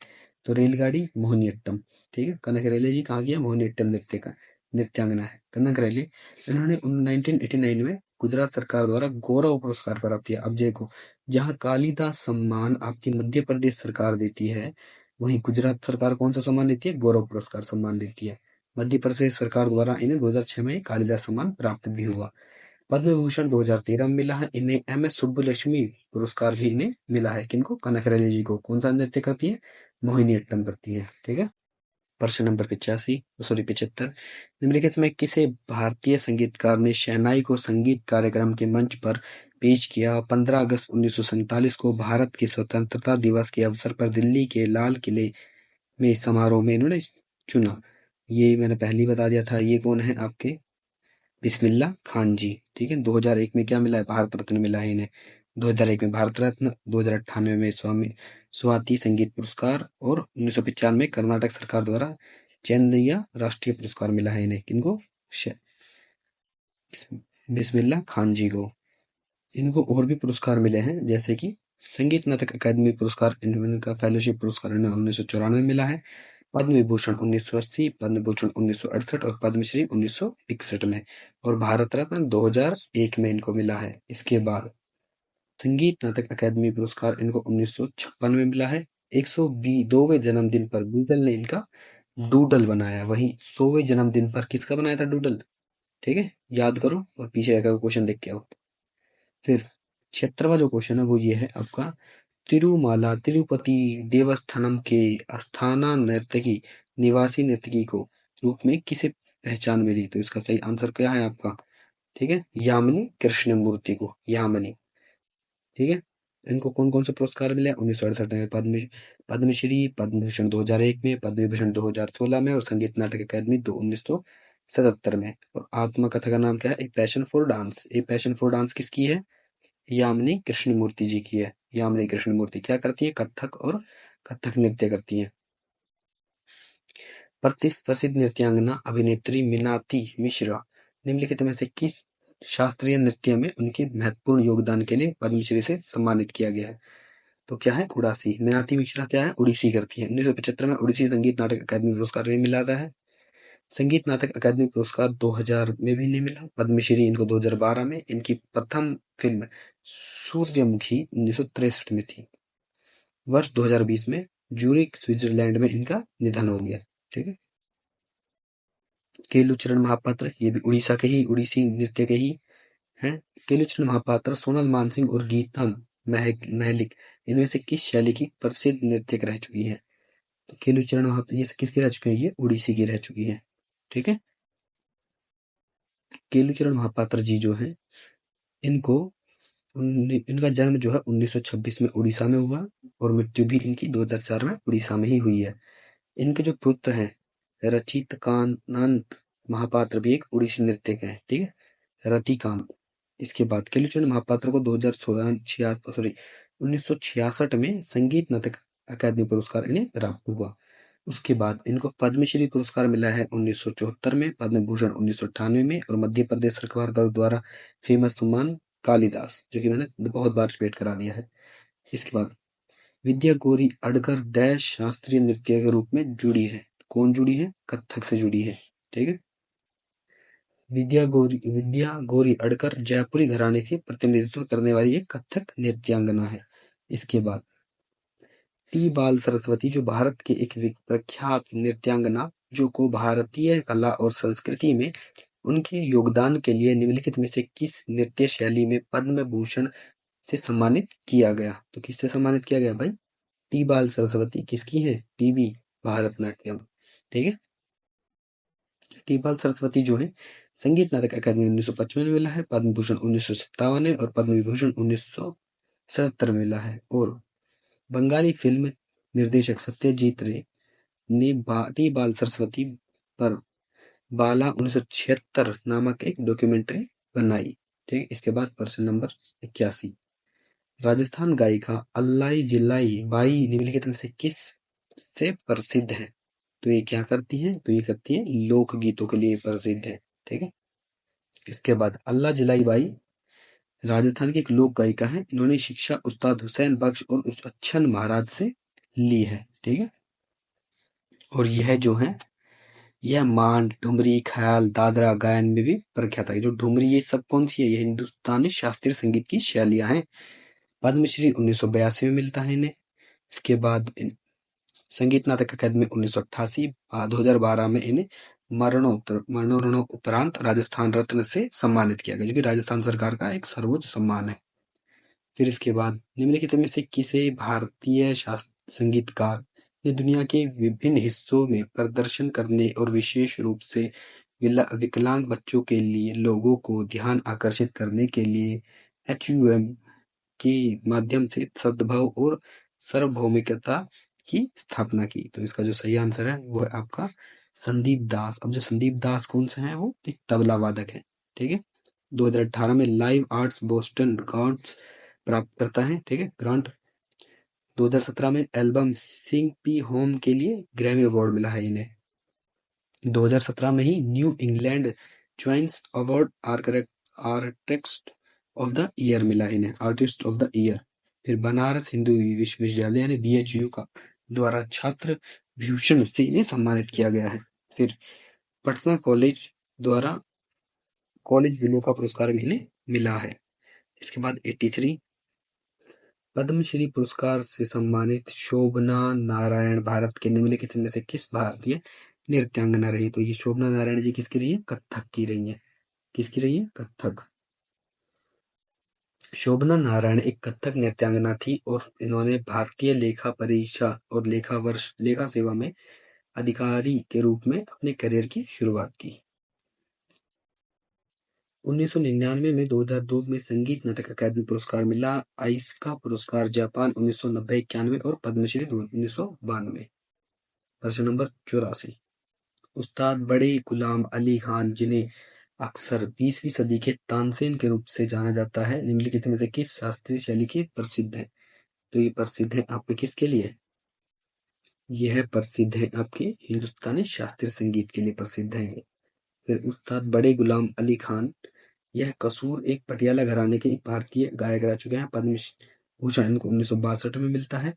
तो रेलगाड़ी मोहिनीअट्टम। ठीक है, कनक रेले जी कहाँ की है? मोहिनीअट्टम नृत्य का नृत्यांगना है कनक रेले। इन्होंने 1989 में गुजरात सरकार द्वारा गौरव पुरस्कार प्राप्त किया। अब देखो, जहाँ कालिदास सम्मान आपकी मध्य प्रदेश सरकार देती है, वहीं गुजरात सरकार कौन सा सम्मान देती है? गौरव पुरस्कार सम्मान देती है। मध्य प्रदेश सरकार द्वारा इन्हें 2006 में कालिदास सम्मान प्राप्त भी हुआ। पद्म भूषण 2013 में मिला है। इन्हें एम.एस. सुब्बुलक्ष्मी पुरस्कार भी इन्हें मिला है। किनको? कनक रेड्डी जी को। कौन सा नृत्य करती है? मोहिनीअट्टम करती है। ठीक है, प्रश्न नंबर 75। निम्नलिखित में किसे भारतीय संगीतकार ने शहनाई को संगीत कार्यक्रम के मंच पर पेश किया? 15 अगस्त 1947 को भारत के स्वतंत्रता दिवस के अवसर पर दिल्ली के लाल किले में समारोह में इन्होंने चुना। ये मैंने पहले ही बता दिया था। ये कौन है आपके? बिस्मिल्लाह खान जी। ठीक है, 2001 में क्या मिला है? भारत रत्न मिला है इन्हें। 2001 में भारत रत्न, 2098 में स्वाति संगीत पुरस्कार और 1995 में कर्नाटक सरकार द्वारा चंद्रिया राष्ट्रीय पुरस्कार मिला है इन्हें। किनको? बिस्मिल्लाह खान जी को। इनको और भी पुरस्कार मिले हैं, जैसे कि संगीत नाटक अकादमी पुरस्कार, इनका फेलोशिप पुरस्कार इन्हें 1994 में मिला है। पद्म विभूषण 1980, पद्म भूषण 1968 और पद्मश्री 1961 में, और भारत रत्न 2001 में इनको मिला है। इसके बाद संगीत नाटक अकादमी पुरस्कार इनको 1956 में मिला है। 102वें जन्मदिन पर गूगल ने इनका डूडल बनाया। वहीं 100वें जन्मदिन पर किसका बनाया था डूडल? ठीक है, याद करो और पीछे का क्वेश्चन देख के आओ। फिर 76वां जो क्वेश्चन है वो ये है आपका, तिरुमाला तिरुपति देवस्थानम के अस्थाना नर्तकी निवासी नर्तकी को रूप में किसे पहचान मिली? तो इसका सही आंसर क्या है आपका? ठीक है, यामिनी कृष्णमूर्ति को, यामिनी। ठीक है, इनको कौन कौन से पुरस्कार मिले? 1968 में पद्मश्री, पद्म भूषण 2001 में, पद्म विभूषण 2016 में और संगीत नाटक अकादमी 1977 में। और आत्मकथा का नाम क्या है? A passion for dance. A passion for dance किसकी है? यामिनी कृष्णमूर्ति जी की है। यामिनी कृष्णमूर्ति क्या करती है? कथक और कथक नृत्य करती है। प्रसिद्ध नृत्यांगना अभिनेत्री मीनाती मिश्रा निम्नलिखित में से किस शास्त्रीय नृत्य में उनके महत्वपूर्ण योगदान के लिए पद्मश्री से सम्मानित किया गया है? तो क्या है? उड़ासी। मीनाती मिश्रा क्या है? उड़ीसी करती है। 1975 में उड़ीसी संगीत नाटक अकादमी पुरस्कार भी मिला था है। संगीत नाटक अकादमी पुरस्कार 2000 में भी नहीं मिला। पद्मश्री इनको 2012 में। इनकी प्रथम फिल्म सूर्यमुखी 1963 में थी। वर्ष 2020 में ज्यूरिख स्विट्जरलैंड में इनका निधन हो गया। ठीक है, केलुचरण महापात्र ये भी उड़ीसा के ही, उड़ीसी नृत्य के ही हैं। केलुचरण महापात्र सोनल मानसिंह और गीतम महलिक इनमें से किस शैली की प्रसिद्ध नृत्यक रह चुकी है? तो केलुचरण महापात्र ये किसकी रह चुकी है? ये उड़ीसी की रह चुकी है। ठीक है, केलुचरण महापात्र जी जो है इनको इनका जन्म जो है 1926 में उड़ीसा में हुआ और मृत्यु भी इनकी 2004 में उड़ीसा में ही हुई है। इनके जो पुत्र हैं रचितकानंद महापात्र भी एक उड़ीसी नृत्यक है। ठीक है, रतिकांत। इसके बाद केलुचरण महापात्र को 1966 में संगीत नाटक अकादमी पुरस्कार इन्हें प्राप्त हुआ। उसके बाद इनको पद्मश्री पुरस्कार मिला है 1974 में, पद्म भूषण 1998 में और मध्य प्रदेश सरकार द्वारा फेमस सम्मान कालिदास, जो कि मैंने बहुत बार रिपीट करा दिया है। इसके बाद विद्या गौरी अडकर डैश शास्त्रीय नृत्य के रूप में जुड़ी है। कौन जुड़ी है? कथक से जुड़ी है। ठीक है, विद्या गौरी अडकर जयपुरी घराने के प्रतिनिधित्व करने वाली एक कथक नृत्यांगना है। इसके बाद टी बाल सरस्वती जो भारत के एक प्रख्यात नृत्यांगना जो को भारतीय कला और संस्कृति में उनके योगदान के लिए निम्नलिखित में से किस नृत्य शैली में पद्म भूषण से सम्मानित किया गया? तो किससे सम्मानित किया गया भाई? टी बाल सरस्वती किसकी है? टीबी भारतनाट्यम। ठीक है, टी बाल सरस्वती जो है संगीत नाटक अकादमी 1955 में मिला है, पद्म भूषण 1957 में और पद्म विभूषण 1977 में मिला है। और बंगाली फिल्म निर्देशक सत्यजीत रे ने टी बाल सरस्वती पर बाला 1976 नामक एक डॉक्यूमेंट्री बनाई। ठीक, इसके बाद प्रश्न नंबर 81 राजस्थान गायिका अल्लाई जिल्लाई बाई निम्नलिखित में से किस से प्रसिद्ध है? तो ये क्या करती है? तो ये करती है लोकगीतों के लिए प्रसिद्ध है। ठीक है, इसके बाद अल्ला जिलाई बाई राजस्थान की एक लोक गायिका है। इन्होंने शिक्षा उस्ताद हुसैन बख्श और अच्छन महाराज से ली है। ठीक है, और यह जो है यह मांड ठुमरी ख्याल दादरा गायन में भी प्रख्यात है। जो ठुमरी ये सब कौन सी है? ये हिंदुस्तानी शास्त्रीय संगीत की शैलियां हैं। पद्मश्री 1982 में मिलता है इन्हें। इसके बाद संगीत नाटक अकादमी 1988 2012 में इन्हें मरणोपरांत राजस्थान रत्न से सम्मानित किया गया, जो कि राजस्थान सरकार का एक सर्वोच्च सम्मान है। फिर इसके बाद निम्नलिखित में से किसे भारतीय शास्त्रीय संगीतकार ने दुनिया के विभिन्न हिस्सों में प्रदर्शन करने और विशेष रूप से विकलांग बच्चों के लिए लोगों को ध्यान आकर्षित करने के लिए HUM के माध्यम से सद्भाव और सार्वभौमिकता की स्थापना की? तो इसका जो सही आंसर है वो है आपका संदीप दास। अब जो संदीप दास कौन से हैं? वो एक तबला वादक है। ठीक है, 2018 में लाइव आर्ट्स बोस्टन ग्रांट्स प्राप्त करता है। ठीक है, ग्रांट 2017 में एल्बम सिंग पी होम के लिए ग्रैमी अवार्ड मिला है इन्हें। 2017 में ही न्यू इंग्लैंड ज्वाइंस award artist of the year मिला इन्हें, आर्टिस्ट ऑफ द ईयर। फिर बनारस हिंदू विश्वविद्यालय यानी BHU का द्वारा छात्र भूषण से इन्हें सम्मानित किया गया है। फिर पटना कॉलेज द्वारा कॉलेज दिनों का पुरस्कार भी इन्हें मिला है। इसके बाद 83 पद्मश्री पुरस्कार से सम्मानित शोभना नारायण भारत के निम्नलिखित में से किस भारतीय नृत्यांगना रही? तो ये शोभना नारायण जी किसकी रही है? कथक की रही है। किसकी रही है? कथक। शोभना नारायण एक कथक नृत्यांगना थी और इन्होंने भारतीय लेखा परीक्षा और लेखा सेवा में अधिकारी के रूप में अपने करियर की शुरुआत की। 1999 में 2002 में संगीत नाटक अकादमी पुरस्कार मिला, आइस्का पुरस्कार जापान 1990-91 और पद्मश्री 1992। प्रश्न नंबर 84। उस्ताद बड़े गुलाम अली खान, जिन्हें अक्सर 20वीं सदी के तानसेन के रूप से जाना जाता है, निम्नलिखित में से किस शास्त्रीय शैली के प्रसिद्ध है? तो ये प्रसिद्ध है आपके किसके लिए? यह प्रसिद्ध है आपके हिंदुस्तानी शास्त्रीय संगीत के लिए प्रसिद्ध है। फिर उस्ताद बड़े गुलाम अली खान, यह कसूर एक पटियाला घराने के एक भारतीय गायक रह चुके हैं। पद्म भूषण इनको 1962 में मिलता है,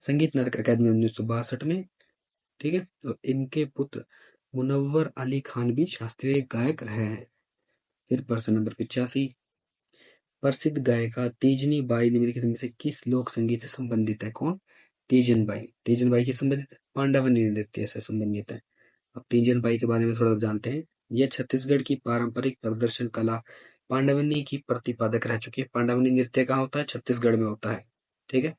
संगीत नाटक अकादमी 1962 में। ठीक है, तो इनके पुत्र मुनव्वर अली खान भी शास्त्रीय गायक रहे हैं। फिर प्रश्न नंबर 85। प्रसिद्ध गायिका तेजनी बाई निम्नलिखित में से किस लोक संगीत से संबंधित है? कौन? तेजन बाई। तेजन बाई के संबंधित है, पांडवनी नृत्य से संबंधित है। अब तीजन बाई के बारे में थोड़ा जानते हैं। यह छत्तीसगढ़ की पारंपरिक प्रदर्शन कला पांडवनी की प्रतिपादक रह चुकी है। पांडवनी नृत्य कहाँ होता है? छत्तीसगढ़ में होता है। ठीक है,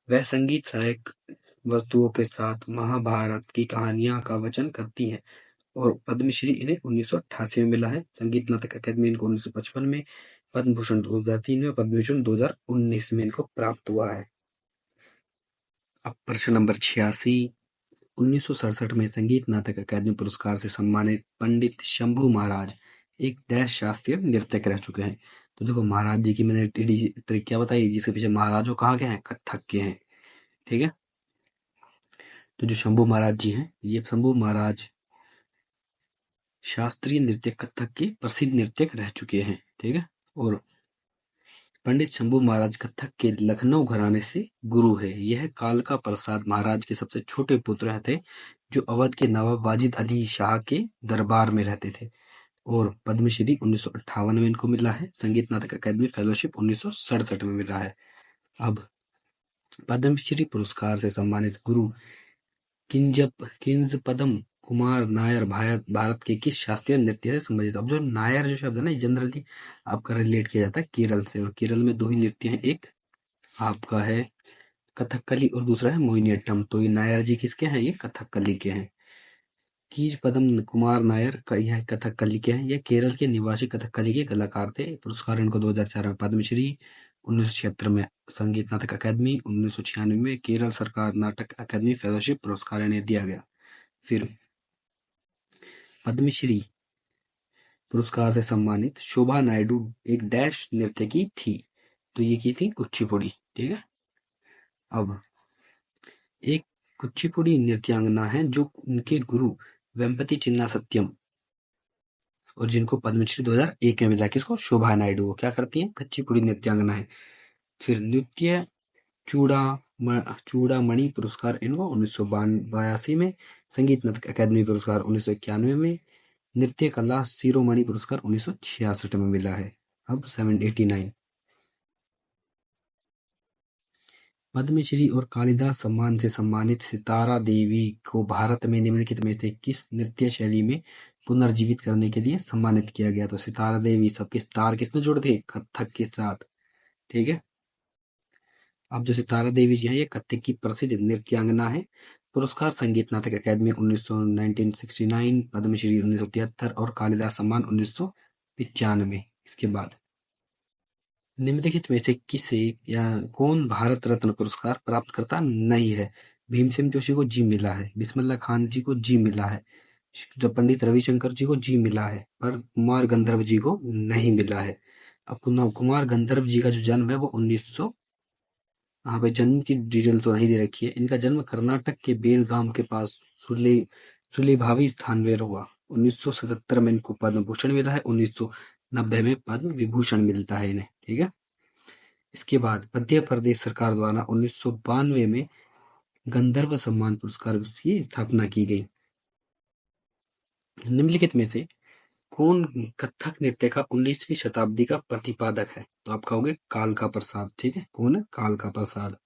वह संगीत सहायक वस्तुओं के साथ महाभारत की कहानियां का वचन करती है और पद्मश्री इन्हें 1988 में मिला है। संगीत नाटक अकादमी इनको 1955 में, पद्म भूषण 2003 में, पद्म भूषण 2019 में इनको प्राप्त हुआ है। अब प्रश्न नंबर 86। 1967 में संगीत नाटक अकादमी पुरस्कार से सम्मानित पंडित शंभू महाराज एक डैश शास्त्रीय नृत्यक रह चुके हैं। तो देखो, महाराज जी की मैंने ट्रिक क्या बताई, जिसके पीछे महाराज वो कहाँ के हैं? कथक के हैं। ठीक है, तो जो शंभू महाराज जी हैं, ये शंभू महाराज शास्त्रीय नृत्य कथक के प्रसिद्ध नृत्यक रह चुके हैं। ठीक है, और पंडित शंभू महाराज कथक के लखनऊ घराने से गुरु है। यह कालका प्रसाद महाराज के सबसे छोटे पुत्र थे, जो अवध के नवाब वाजिद अली शाह के दरबार में रहते थे, और पद्मश्री 1958 में इनको मिला है। संगीत नाटक अकादमी फेलोशिप 1967 में मिला है। अब पद्मश्री पुरस्कार से सम्मानित गुरु किंज पदम कुमार नायर भारत के किस शास्त्रीय नृत्य से संबंधित? अब जो नायर जो शब्द है ना, जनरली आपका रिलेट किया जाता है केरल से, और केरल में दो ही नृत्य हैं, एक आपका है कथकली और दूसरा है मोहिनीअट्टम। तो ये नायर जी किसके हैं? ये कथकली के हैं। कीज पदम कुमार नायर का यह कथकली के हैं। ये केरल के निवासी कथकली के कलाकार थे। पुरस्कार इनको 2004 में पद्मश्री, 1976 में संगीत नाटक अकादमी, 1996 में केरल सरकार नाटक अकादमी फेलोशिप पुरस्कार इन्हें दिया गया। फिर पद्मश्री पुरस्कार से सम्मानित शोभा नायडू एक डैश नृत्य की थी, तो ये की थी कुचिपुड़ी। ठीक है, अब एक कुचिपुड़ी नृत्यांगना है जो उनके गुरु वेम्पति चिन्ना सत्यम, और जिनको पद्मश्री 2001 में मिला। किसको? शोभा नायडू। वो क्या करती हैं? कुचिपुड़ी नृत्यांगना है। फिर नृत्य चूड़ामणि पुरस्कार इनको 1982 में, संगीत नाटक अकादमी पुरस्कार 1991 में, नृत्य कला शिरोमणि पुरस्कार 1966 में मिला है। अब 789। पद्मश्री और कालिदास सम्मान से सम्मानित सितारा देवी को भारत में निम्नलिखित में से किस नृत्य शैली में पुनर्जीवित करने के लिए सम्मानित किया गया? तो सितारा देवी, सबके तार किसने जोड़े थे? कथक के साथ। ठीक है, अब जो सितारा देवी जी हैं, ये कथक की प्रसिद्ध नृत्यांगना है। पुरस्कार संगीत नाटक अकादमी 1969, पद्मश्री 1973 और कालिदास सम्मान 1995। इसके बाद निम्नलिखित में से किसे या कौन भारत रत्न पुरस्कार प्राप्त करता नहीं है? भीमसेन जोशी को जी मिला है, बिस्मिल्लाह खान जी को जी मिला है, जब पंडित रविशंकर जी को जी मिला है, पर कुमार गंधर्व जी को नहीं मिला है। अब कुमार गंधर्व जी का जो जन्म है वो 1900, यहाँ पे जन्म की डिटेल तो नहीं दे रखी है। इनका जन्म कर्नाटक के बेलगाम के पास सुलेभावी स्थान में हुआ। 1977 में इनको पद्म भूषण मिला है, 1990 में पद्म विभूषण मिलता है इन्हें। ठीक है, इसके बाद मध्य प्रदेश सरकार द्वारा 1992 में गंधर्व सम्मान पुरस्कार की स्थापना की गई। निम्नलिखित में से कौन कथक नृत्य का 19वीं शताब्दी का प्रतिपादक है? तो आप कहोगे कालका प्रसाद। ठीक है, कौन है? कालका प्रसाद।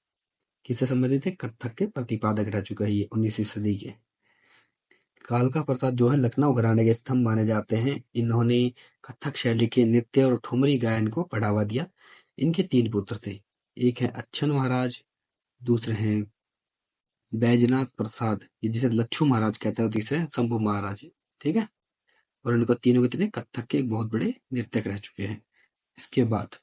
किससे संबंधित है? कथक के प्रतिपादक रह चुका है ये 19वीं सदी के। कालका प्रसाद जो है लखनऊ घराने के स्तंभ माने जाते हैं। इन्होंने कथक शैली के नृत्य और ठुमरी गायन को बढ़ावा दिया। इनके 3 पुत्र थे। एक है अच्छन महाराज, दूसरे हैं बैजनाथ प्रसाद, ये जिसे लच्छू महाराज कहते हैं, और तीसरे हैं शंभू महाराज। ठीक है। और इनको तीनों के तीनों कत्थक के एक बहुत बड़े नृत्यक रह चुके हैं। इसके बाद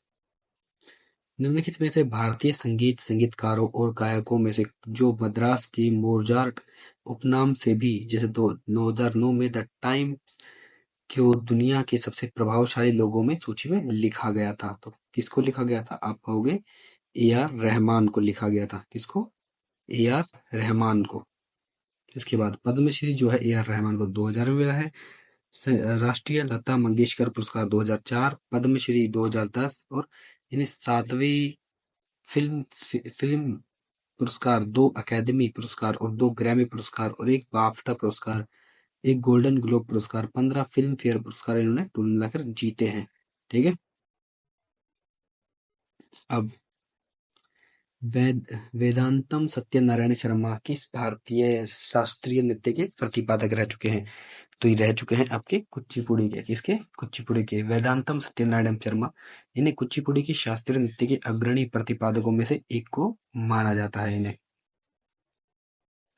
निम्नलिखित में से भारतीय संगीत संगीतकारों और गायकों में से जो मद्रास की मोजार्ट उपनाम से भी जैसे 2009 में द टाइम को दुनिया के सबसे प्रभावशाली लोगों में सूची में लिखा गया था, तो किसको लिखा गया था? आप कहोगे ए आर रहमान को लिखा गया था। किसको? ए आर रहमान को। इसके बाद पद्मश्री जो है ए आर रहमान को 2000 में मिला है। राष्ट्रीय लता मंगेशकर पुरस्कार 2004, पद्मश्री 2010 और इन्हें 7वीं फिल्म फिल्म पुरस्कार, 2 अकादमी पुरस्कार और 2 ग्रैमी पुरस्कार और 1 बाफ्टा पुरस्कार, 1 गोल्डन ग्लोब पुरस्कार, 15 फिल्म फेयर पुरस्कार इन्होंने कुल मिलाकर जीते हैं। ठीक है। अब वेदांतम सत्यनारायण शर्मा किस भारतीय शास्त्रीय नृत्य के प्रतिपादक रह चुके हैं? तो ये रह चुके हैं आपके कुचिपुड़ी के। किसके? कुचिपुड़ी के। वेदांतम सत्यनारायण शर्मा, इन्हें कुचिपुड़ी की शास्त्रीय नृत्य के अग्रणी प्रतिपादकों में से एक को माना जाता है इन्हें।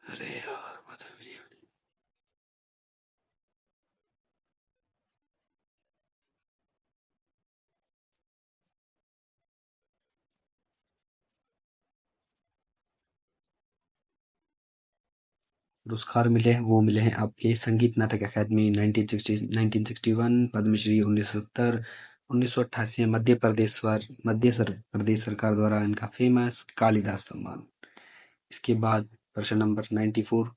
अरे यार, पुरस्कार मिले हैं वो मिले हैं आपके संगीत नाटक अकादमी 1961, पद्मश्री 1970, 1988 में मध्य प्रदेश सरकार द्वारा इनका फेमस कालिदास सम्मान। इसके बाद प्रश्न नंबर 94,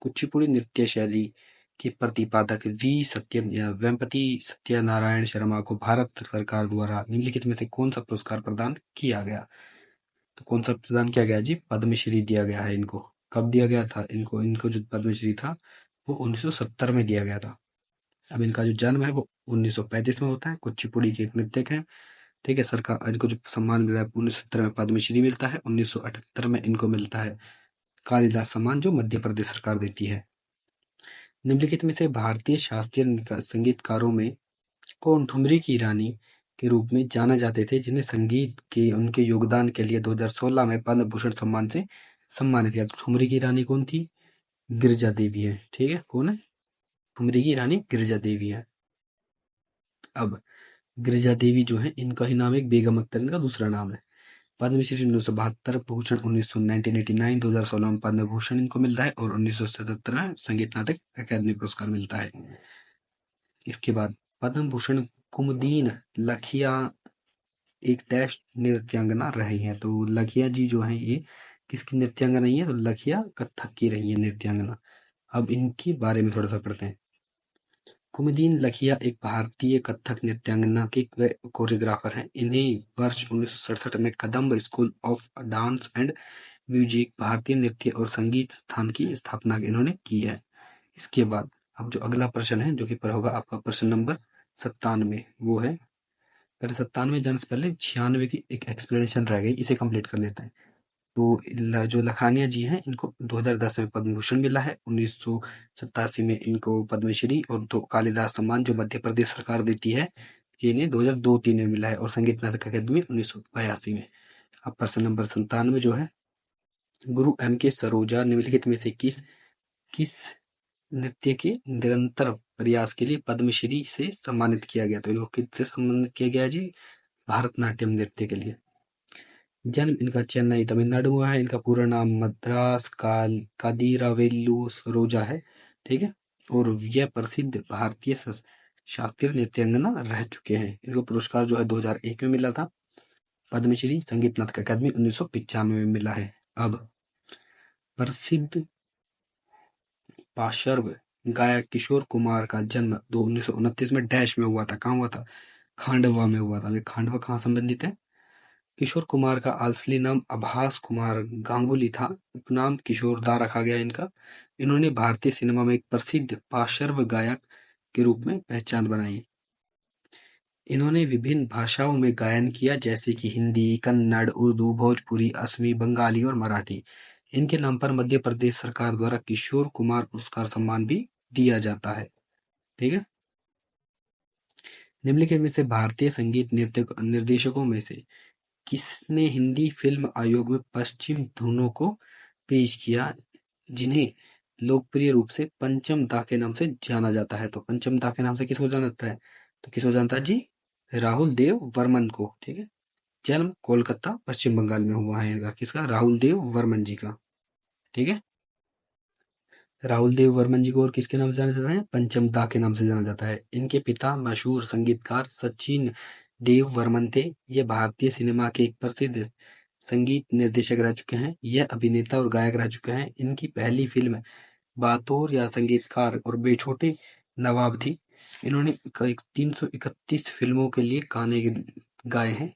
कुचिपुड़ी नृत्य शैली के प्रतिपादक वेम्पति सत्यनारायण शर्मा को भारत सरकार द्वारा निम्नलिखित में से कौन सा पुरस्कार प्रदान किया गया? तो कौन सा प्रदान किया गया जी? पद्मश्री दिया गया है इनको। कब दिया गया था इनको? इनको जो पद्मश्री था वो 1970 में दिया गया था। अब इनका जो जन्म है वो 1935 में होता है। कुचिपुड़ी के एक नृत्यक हैं। ठीक है। सरकार इनको जो सम्मान मिला है 1970 में पद्मश्री मिलता है, 1978 में इनको मिलता है कालिदास सम्मान जो मध्य प्रदेश सरकार देती है। निम्नलिखित में से भारतीय शास्त्रीय संगीतकारों में कौन ठुमरी की रानी के रूप में जाने जाते थे, जिन्हें संगीत के उनके योगदान के लिए 2016 में पद्म भूषण सम्मान से सम्मानित किया? तो ठुमरी की रानी कौन थी? गिरिजा देवी है। ठीक है। कौन है? ठुमरी की रानी गिरिजा देवी है। अब गिरिजा देवी जो है इनका ही नाम एक बेगम अख्तर इनका दूसरा नाम है। पद्मश्री 1972, भूषण 1989, 2016 में पद्म भूषण इनको मिलता है और 1977 में संगीत नाटक अकादमी पुरस्कार मिलता है। इसके बाद पद्म भूषण कुमुदीन लखिया एक डैश नृत्यांगना रही हैं। तो लखिया जी जो है ये किसकी नृत्यांगना है? तो लखिया कथक की रही है नृत्यांगना। अब इनके बारे में थोड़ा सा पढ़ते हैं। कुमुदीन लखिया एक भारतीय कथक नृत्यांगना की कोरियोग्राफर हैं। इन्हें वर्ष 1967 में Kadamb school of dance and music भारतीय नृत्य और संगीत संस्थान की स्थापना इन्होंने की है। इसके बाद अब जो अगला प्रश्न है जो कि पर होगा आपका प्रश्न नंबर 97, वो है पहले 97 जाने से पहले 96 की एक एक्सप्लेनेशन रह गई, इसे कंप्लीट कर लेते हैं। तो जो लखानिया जी हैं इनको 2010 में पद्म भूषण मिला है, 1987 में इनको पद्मश्री और 2 कालिदास सम्मान जो मध्य प्रदेश सरकार देती है ये इन्हें 2002-3 में मिला है, और संगीत नाटक अकादमी 1982 में। अब प्रश्न नंबर 97 जो है, गुरु एम के सरोजा निम्नलिखित में से किस किस नृत्य के निरंतर प्रयास के लिए पद्मश्री से सम्मानित किया गया? तो इनको किससे सम्मानित किया गया जी? भारतनाट्यम नृत्य के लिए। जन्म इनका चेन्नई तमिलनाडु में है। इनका पूरा नाम मद्रास कादिरावेल्लु सरोजा है। ठीक है। और यह प्रसिद्ध भारतीय शास्त्रीय नृत्यांगना रह चुके हैं। इनको पुरस्कार जो है 2001 में मिला था। पद्मश्री संगीत नाटक अकादमी 1995 में मिला है। अब प्रसिद्ध पार्श्व गायक किशोर कुमार का जन्म 1929 में डैश में हुआ था। कहाँ हुआ था? खांडवा में हुआ था। खांडवा कहाँ संबंधित है? किशोर कुमार का असली नाम आभास कुमार गांगुली था। उपनाम किशोरदा रखा गया इनका। इन्होंने भारतीय सिनेमा में एक प्रसिद्ध पार्श्व गायक के रूप में पहचान बनाई। इन्होंने विभिन्न भाषाओं में गायन किया जैसे कि हिंदी, कन्नड़, उर्दू, भोजपुरी, असमी, बंगाली और मराठी। इनके नाम पर मध्य प्रदेश सरकार द्वारा किशोर कुमार पुरस्कार सम्मान भी दिया जाता है। ठीक है। निम्नलिखित में से भारतीय संगीत निर्देशकों में से किसने हिंदी फिल्म आयोग में पश्चिम धुनों को पेश किया, जिन्हें लोकप्रिय रूप से पंचम दा के नाम से जाना जाता है? तो पंचम दा के नाम से किसको जाना जाता है? तो किसको जानता है जी? राहुल देव वर्मन को। ठीक है। जन्म कोलकाता पश्चिम बंगाल में हुआ है इनका, किसका? राहुल देव वर्मन जी का। ठीक है। राहुल देव वर्मन जी को और किसके नाम से जाना जाता है? पंचम दा के नाम से जाना जाता है। इनके पिता मशहूर संगीतकार सचिन देव वर्मन थे। ये भारतीय सिनेमा के एक प्रसिद्ध संगीत निर्देशक रह चुके हैं। यह अभिनेता और गायक रह चुके हैं। इनकी पहली फिल्म बातोर या संगीतकार और बेछोटे नवाब थी। इन्होंने 331 फिल्मों के लिए गाने गाए हैं।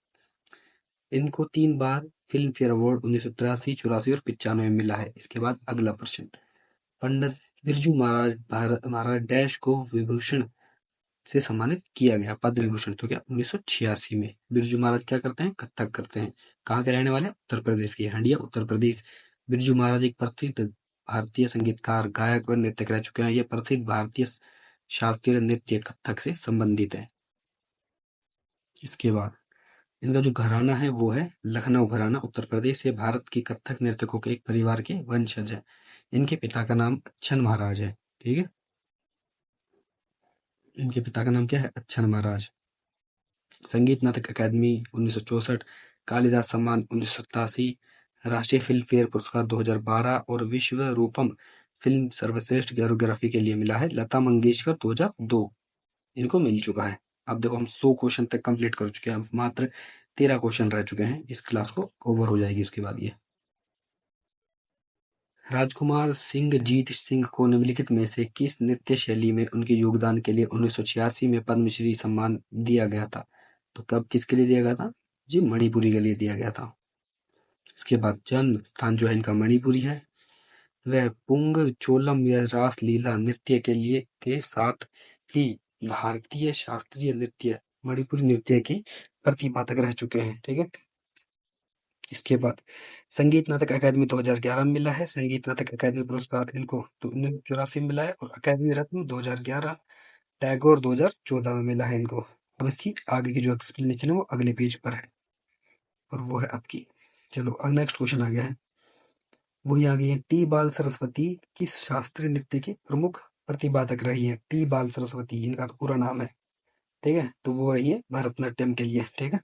इनको 3 बार फिल्म फेयर अवार्ड 1983, 84 और 95 में मिला है। इसके बाद अगला प्रश्न, पंडित बिरजू महाराज डैश को विभूषण से सम्मानित किया गया, पद्म विभूषण। तो क्या? 1986 में। बिरजू महाराज क्या करते हैं? कथक करते हैं। कहाँ के रहने वाले? उत्तर प्रदेश के, हंडिया उत्तर प्रदेश। बिरजू महाराज एक प्रसिद्ध भारतीय संगीतकार, गायक और नृत्यक रह चुके हैं। ये प्रसिद्ध भारतीय शास्त्रीय नृत्य कथक से संबंधित है। इसके बाद इनका जो घराना है वो है लखनऊ घराना, उत्तर प्रदेश। ये भारत की कथक नर्तकों के एक परिवार के वंशज है। इनके पिता का नाम अच्छन महाराज है। ठीक है। इनके पिता का नाम क्या है? अच्छन महाराज। संगीत नाटक अकादमी 1964, कालिदास सम्मान 1987, राष्ट्रीय फिल्म फेयर पुरस्कार 2012 और विश्व रूपम फिल्म सर्वश्रेष्ठ कोरियोग्राफी के लिए मिला है। लता मंगेशकर 2002 इनको मिल चुका है। अब देखो हम 100 क्वेश्चन तक कंप्लीट कर चुके हैं। अब मात्र 13 क्वेश्चन रह चुके हैं। इस क्लास को ओवर हो जाएगी उसके बाद ये। राजकुमार सिंह जीत सिंह को निम्नलिखित में से किस नृत्य शैली में उनके योगदान के लिए 1986 में पद्मश्री सम्मान दिया गया था? तो कब किसके लिए दिया गया था? जी मणिपुरी के लिए दिया गया था। इसके बाद जन्म स्थान जो है इनका मणिपुरी है। वह पुंग चोलम या रास लीला नृत्य के लिए के साथ ही भारतीय शास्त्रीय नृत्य मणिपुरी नृत्य के प्रतिपादक रह चुके हैं। ठीक है। इसके बाद संगीत नाटक अकादमी 2011 में मिला है। संगीत नाटक अकादमी पुरस्कार इनको 1984 में मिला है और अकादमी रत्न 2011, टैगोर 2014 में मिला है इनको। अब इसकी आगे की जो एक्सप्लेनेशन है वो अगले पेज पर है और वो है आपकी। चलो नेक्स्ट क्वेश्चन आ गया है। वही आ गई है, टी बाल सरस्वती किस शास्त्रीय नृत्य की प्रमुख प्रतिपादक रही है? टी बाल सरस्वती इनका पूरा नाम है। ठीक है। तो वो रही है भरतनाट्यम के लिए। ठीक है।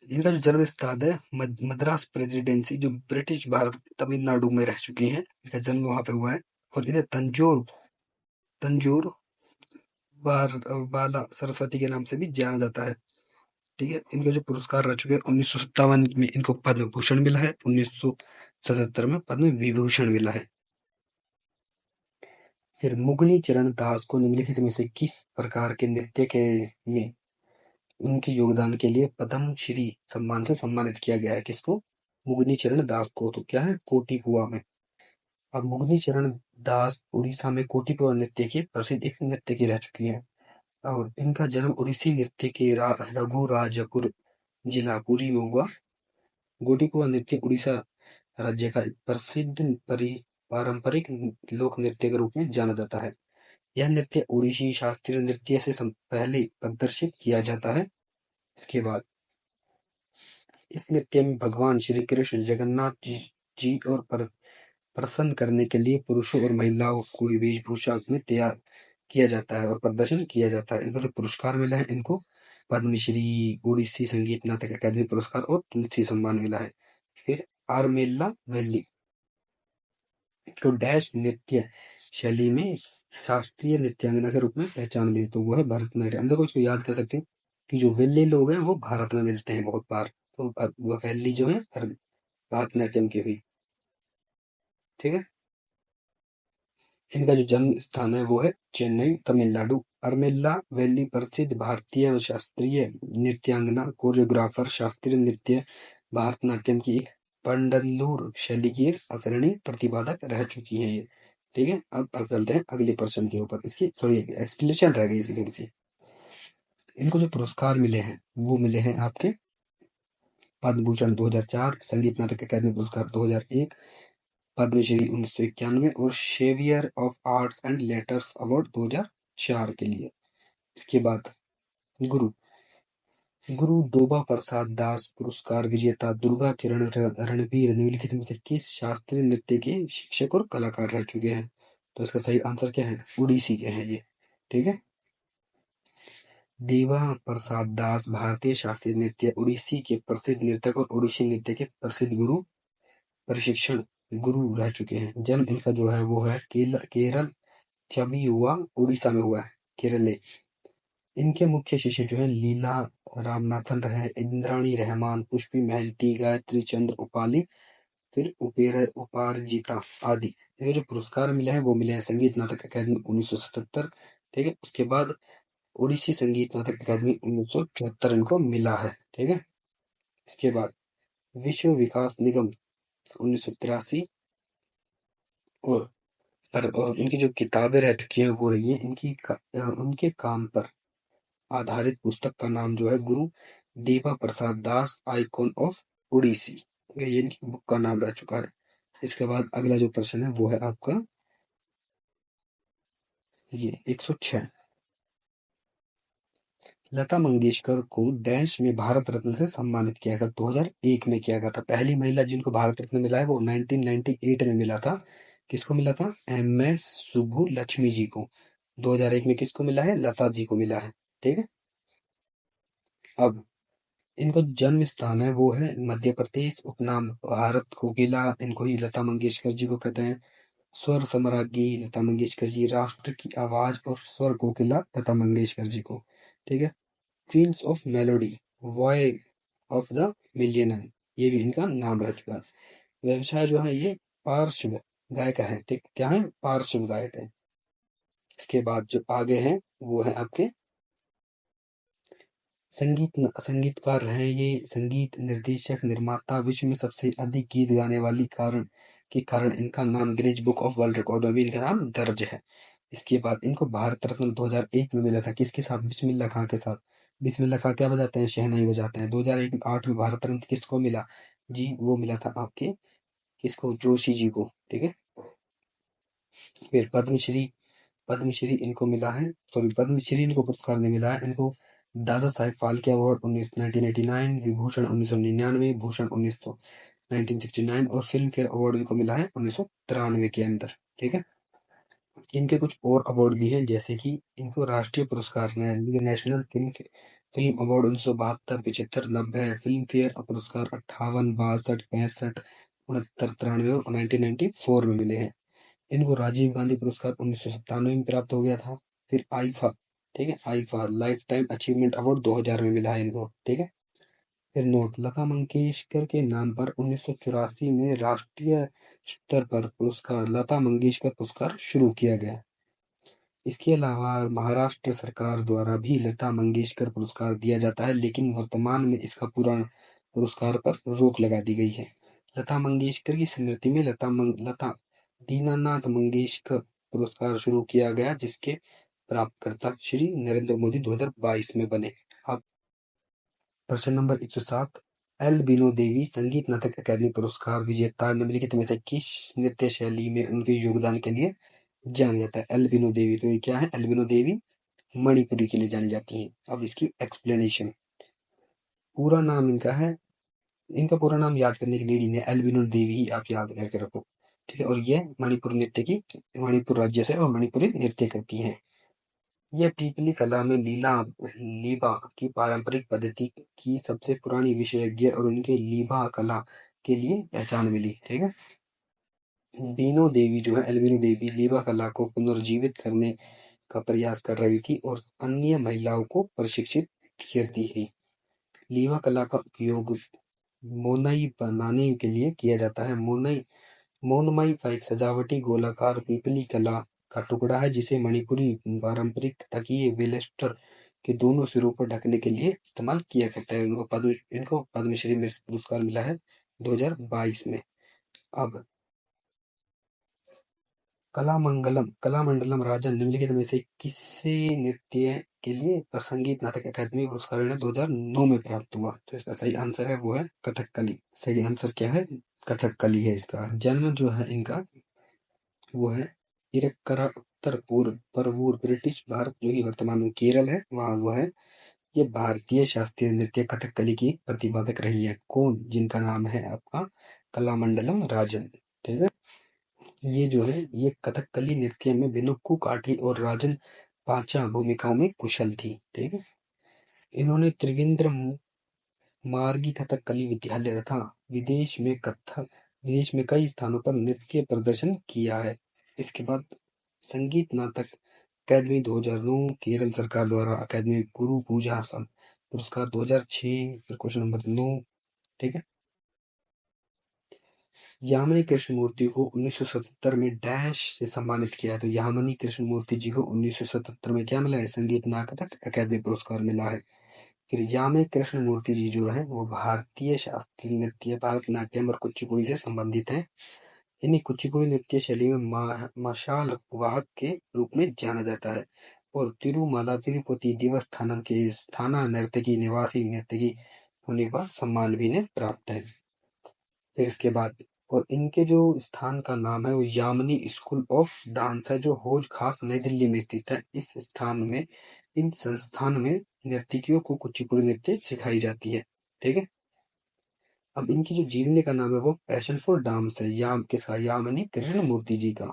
इनका जो जन्म स्थान है मद्रास प्रेसिडेंसी, जो ब्रिटिश भारत तमिलनाडु में रह चुकी हैं। इनका जन्म वहां पे हुआ है और इन्हें तंजोर तंजोर बाला सरस्वती के नाम से भी जाना जाता है। ठीक है। इनके जो पुरस्कार रह चुके हैं 1957 में इनको पद्म भूषण मिला है, 1977 में पद्म विभूषण मिला है। फिर मुगली चरण दास को निम्नलिखित में से किस प्रकार के नृत्य के में उनके योगदान के लिए पद्म श्री सम्मान से सम्मानित किया गया है? किसको? मुगनी चरण दास को। तो क्या है? कोटिपुआ में। अब मुगनी चरण दास उड़ीसा में कोटिपुआ नृत्य की प्रसिद्ध एक नृत्य की रह चुकी है और इनका जन्म उड़ीसी नृत्य के रघुराजपुर जिला पुरी में हुआ। गोटिपुआ नृत्य उड़ीसा राज्य का एक प्रसिद्ध पारंपरिक लोक नृत्य के रूप में जाना जाता है। यह नृत्य ओडिसी शास्त्रीय नृत्य से पहले प्रदर्शित किया जाता है। इसके बाद इस नृत्य में भगवान श्री कृष्ण जगन्नाथ जी और प्रसन्न करने के लिए पुरुषों और महिलाओं को वेशभूषा में तैयार किया जाता है और प्रदर्शन किया जाता है। इनको जो पुरस्कार मिला है इनको पद्मश्री, ओडिसी संगीत नाटक अकादमी पुरस्कार और तुलसी सम्मान मिला है। फिर आर्मेला वैली को डैश नृत्य शैली में शास्त्रीय नृत्यांगना के रूप में पहचान मिली, तो वो है भरतनाट्यम। हम देखो इसको याद कर सकते हैं कि जो वेल्ले लोग हैं वो भारत में मिलते हैं बहुत बार। तो वो वैली जो है भरतनाट्यम की हुई। ठीक है। इनका जो जन्म स्थान है वो है चेन्नई तमिलनाडु। अर्मेला वैली प्रसिद्ध भारतीय शास्त्रीय नृत्यांगना, कोरियोग्राफर, शास्त्रीय नृत्य भरतनाट्यम की एक पंडल्लूर शैली की एक अग्रणी प्रतिपादक रह चुकी है ये। ठीक है। अब चलते हैं अगले प्रश्न के ऊपर। इसकी सॉरी एक्सप्लेनेशन रह गई इसकी थोड़ी सी। इनको जो पुरस्कार मिले हैं वो मिले हैं आपके पद्म भूषण 2004, संगीत नाटक अकादमी पुरस्कार 2001, पद्मश्री 1991 और chevalier of arts and letters award 2004 के लिए। इसके बाद गुरु गुरु दोबा प्रसाद दास पुरस्कार विजेता दुर्गा चरण रणबीर निम्नलिखित में से किस शास्त्रीय नृत्य के शिक्षक और कलाकार रह चुके हैं? तो इसका सही आंसर क्या है? उड़ीसी के हैं ये। ठीक है। देवा प्रसाद दास भारतीय शास्त्रीय नृत्य उड़ीसी के प्रसिद्ध नृतक और उड़ीसी नृत्य के प्रसिद्ध गुरु प्रशिक्षण गुरु रह चुके हैं। जन्म इनका जो है वो है केरल चबीयुआ उड़ीसा में हुआ है, केरले। इनके मुख्य शिष्य जो है लीला रामनाथन रहे, इंद्राणी रहमान, पुष्पी महंती, गायत्री चंद्र उपाली, फिर उपार्जिता आदि। ये जो पुरस्कार मिले हैं वो मिले हैं संगीत नाटक अकादमी 1977। ठीक है। उसके बाद ओडिसी संगीत नाटक अकादमी 1974 इनको मिला है। ठीक है। इसके बाद विश्व विकास निगम 1983। और और इनकी जो किताबें रह चुकी हैं वो रही है उनके काम पर आधारित पुस्तक का नाम जो है गुरु देवा प्रसाद दास आइकॉन ऑफ उड़ीसी। ये इनकी बुक का नाम रह चुका है। इसके बाद अगला जो प्रश्न है वो है आपका ये 106। लता मंगेशकर को देश में भारत रत्न से सम्मानित किया गया 2001 में किया गया था। पहली महिला जिनको भारत रत्न मिला है वो 1998 में मिला था। किसको मिला था? एम एस सुब्बू लक्ष्मी जी को। 2001 में किसको मिला है? लता जी को मिला है। ठीक है। अब इनका जन्म स्थान है वो है मध्य प्रदेश। उपनाम भारत कोकिला इनको ही लता मंगेशकर जी को कहते हैं। स्वर सम्राज्ञी लता मंगेशकर जी, राष्ट्र की आवाज और स्वर कोकिला लता मंगेशकर जी को। ठीक है। क्वींस ऑफ मेलोडी, वॉय ऑफ द मिलियनर, ये भी इनका नाम रह चुका है। व्यवसाय जो है ये पार्श्व गायक है। ठीक, क्या है? पार्श्व गायक है। इसके बाद जो आगे हैं वो है आपके संगीतकार रहे ये। संगीत निर्देशक निर्माता, विश्व में सबसे अधिक गीत गाने वाली कारण इनका नाम Guinness book of world record में भी इनका नाम दर्ज है। इसके बाद इनको भारत रत्न 2001 में मिला था। किसके साथ? बिस्मिल्लाह खां के साथ। बिस्मिल्लाह खां क्या बजाते हैं? शहनाई बजाते हैं। 2008 में भारत रत्न किसको मिला जी? वो मिला था आपके किसको? जोशी जी को। ठीक है। फिर पद्मश्री इनको मिला है। सॉरी, पद्मश्री इनको पुरस्कार नहीं मिला है। इनको दादा साहेब फाल्के अवार्ड 1989, विभूषण 1999, भूषण 1969 और फिल्म फेयर अवार्ड इनको मिला है 1993 के अंदर। ठीक है। इनके कुछ और अवार्ड भी हैं, जैसे कि इनको राष्ट्रीय पुरस्कार national film award 1972, 75, 90, film fair पुरस्कार 58, 62, 65, 69, 93 और 1994 में मिले हैं। इनको राजीव गांधी पुरस्कार 1997 में प्राप्त हो गया था। फिर आईफा, ठीक है, IIFA life time achievement award 2000 में मिला है इनको। ठीक है। फिर नोट, लता मंगेशकर के नाम पर 1984 में राष्ट्रीय स्तर पर पुरस्कार लता मंगेशकर पुरस्कार शुरू किया गया। इसके अलावा महाराष्ट्र सरकार द्वारा भी लता मंगेशकर पुरस्कार दिया जाता है, लेकिन वर्तमान में इसका पूरा पुरस्कार पर रोक लगा दी गई है। लता मंगेशकर की स्मृति में लता दीनानाथ मंगेशकर पुरस्कार शुरू किया गया, जिसके प्राप्तकर्ता श्री नरेंद्र मोदी 2022 में बने। अब प्रश्न नंबर 107। एल बीनो देवी संगीत नाटक अकादमी पुरस्कार विजेता निम्नलिखित में से किस नृत्य शैली में उनके योगदान के लिए जाना जाता है? एल बीनो देवी, तो ये क्या है? एल बीनो देवी मणिपुरी के लिए जानी जाती हैं। अब इसकी एक्सप्लेनेशन। पूरा नाम इनका है, इनका पूरा नाम याद करने की नीड नहीं है, एल्बिनो देवी ही आप याद करके रखो। ठीक है। और ये मणिपुर राज्य से और मणिपुरी नृत्य करती हैं। यह पीपली कला में लीबा की पारंपरिक पद्धति की सबसे पुरानी विशेषज्ञ और उनके लीबा कला के लिए पहचान मिली। ठीक है। बीनो देवी जो है, एल्बिनो देवी लीबा कला को पुनर्जीवित करने का प्रयास कर रही थी और अन्य महिलाओं को प्रशिक्षित करती थी। लीवा कला का उपयोग मोनाई बनाने के लिए किया जाता है। मोनमाई का एक सजावटी गोलाकार पीपली कला का टुकड़ा है, जिसे मणिपुरी पारंपरिक तकिए वेलेस्टर के दोनों सिरों पर ढकने के लिए इस्तेमाल किया करता है। इनको पद्मश्री में पुरस्कार मिला है 2022 में। अब कलामंडलम राजा निम्नलिखित में से किसे नृत्य के लिए संगीत नाटक अकादमी पुरस्कार 2009 में प्राप्त हुआ? तो इसका सही आंसर है वो है कथकली। सही आंसर क्या है? कथकली है इसका। जन्म जो है इनका वो है उत्तर पूर्व पूर्व ब्रिटिश भारत जो कि वर्तमान में केरल है वहाँ वो है। ये भारतीय शास्त्रीय नृत्य कथकली की प्रतिपादक रही है। कौन? जिनका नाम है आपका कलामंडलम राजन। ठीक है। ये जो है ये कथकली नृत्य में बिनुक्कू काठी और राजन पांचा भूमिकाओं में कुशल थी। ठीक है। इन्होंने त्रिवेंद्र मार्गी कथकली विद्यालय तथा विदेश में कई स्थानों पर नृत्य प्रदर्शन किया है। इसके बाद संगीत नाटक अकादमी 2009 केरल सरकार द्वारा अकादमी गुरु पूजा पुरस्कार 2006। फिर क्वेश्चन नंबर 9। ठीक है। यामिनी कृष्णमूर्ति को 1977 में डैश से सम्मानित किया है। तो यामिनी कृष्णमूर्ति जी को 1977 में क्या मिला है? संगीत नाटक अकादमी पुरस्कार मिला है। फिर यामिनी कृष्णमूर्ति जी जो है वो भारतीय शास्त्रीय नृत्य भारतनाट्यम और कुचिपुड़ी से संबंधित हैं। इन्हें कुचिपुड़ी नृत्य शैली में मशाल वाहक के रूप में जाना जाता है और तिरुमाला तिरुपति देवस्थानम के स्थाना नर्तकी निवासी नर्तकी होने का सम्मान भी इन्हें प्राप्त है। फिर इसके बाद और इनके जो स्थान का नाम है वो यामिनी स्कूल ऑफ डांस है जो हौज खास नई दिल्ली में स्थित है। इस स्थान में इन संस्थान में नर्तकियों को कुचिपुड़ी नृत्य सिखाई जाती है। ठीक है। अब इनकी जो जीवनी का नाम है वो पैशन फॉर डांस है। किसका? यामिनी कृष्णमूर्ति जी का।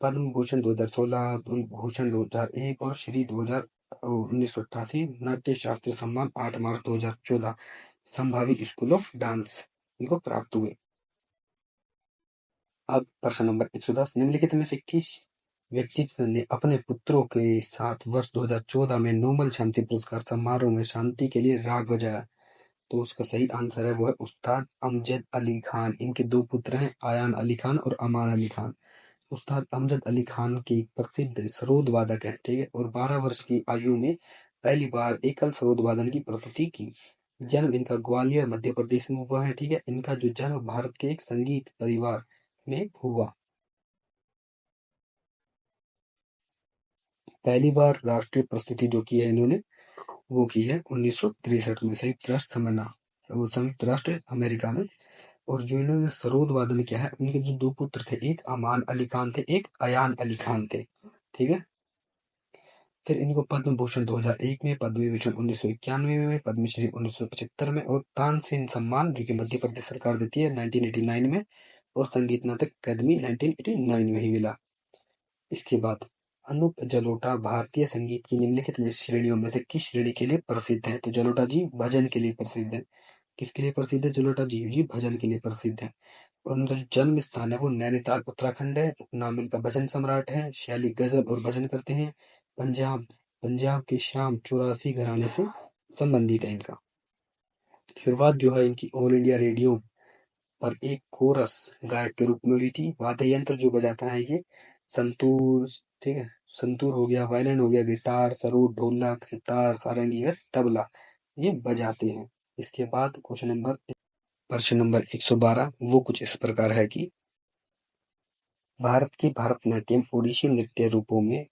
पद्म भूषण 2016, भूषण 2001 और श्री 2000 1988 नाट्य शास्त्र सम्मान 8 मार्च 2014 संभावित स्कूल ऑफ डांस इनको प्राप्त हुए। अब प्रश्न नंबर 110 निम्नलिखित में से किस व्यक्तित्व ने अपने पुत्रों के साथ वर्ष 2014 में नोबेल शांति पुरस्कार समारोह में शांति के लिए राग बजाया? तो उसका सही आंसर है वो है उस्ताद अमजद अली खान। इनके दो पुत्र हैं आयान अली खान और अमान अली खान। उस्ताद अमजद अली खान की प्रसिद्ध सरोद वादक है। ठीक है। और 12 वर्ष की आयु में पहली बार एकल सरोद वादन की प्रस्तुति की। जन्म इनका ग्वालियर मध्य प्रदेश में हुआ है। ठीक है। इनका जो जन्म भारत के एक संगीत परिवार में हुआ। पहली बार राष्ट्रीय प्रस्तुति जो की है इन्होंने वो की है 1963 में संयुक्त राष्ट्र अमेरिका में। और जो इन्होंने सरोद वादन किया है उनके जो दो पुत्र थे एक अमान अली खान थे एक अयान अली खान थे। ठीक है। फिर इनको पद्म भूषण 2001 में, पद्म विभूषण 1991 में, पद्मश्री 1975 में और तानसेन सम्मान जो कि मध्य प्रदेश सरकार देती है 1989 में और संगीत नाटक अकादमी 1989 में ही मिला। इसके बाद अनूप जलोटा भारतीय संगीत की निम्नलिखित श्रेणियों में से किस श्रेणी के लिए प्रसिद्ध है? तो जलोटा जी भजन के लिए प्रसिद्ध है। किसके लिए प्रसिद्ध है? जलोटा जी जी भजन के लिए प्रसिद्ध है। और उनका जो जन्म स्थान है वो नैनीताल उत्तराखंड है। नाम इनका भजन सम्राट है। शैली गजल और भजन करते हैं। पंजाब पंजाब के शाम 84 घराने से संबंधित है इनका। शुरुआत जो है इनकी ऑल इंडिया रेडियो पर एक कोरस गायक के रूप में हुई थी। वाद्य यंत्र जो बजाता है ये संतूर। ठीक है। संतूर हो गया, वायलिन हो गया, गिटार, सरोद, ढोलक, सितार, सारंगी और तबला ये बजाते हैं। इसके बाद प्रश्न नंबर 112 वो कुछ इस प्रकार है कि भारत के भरतनाट्यम ओडिसी नृत्य रूपों में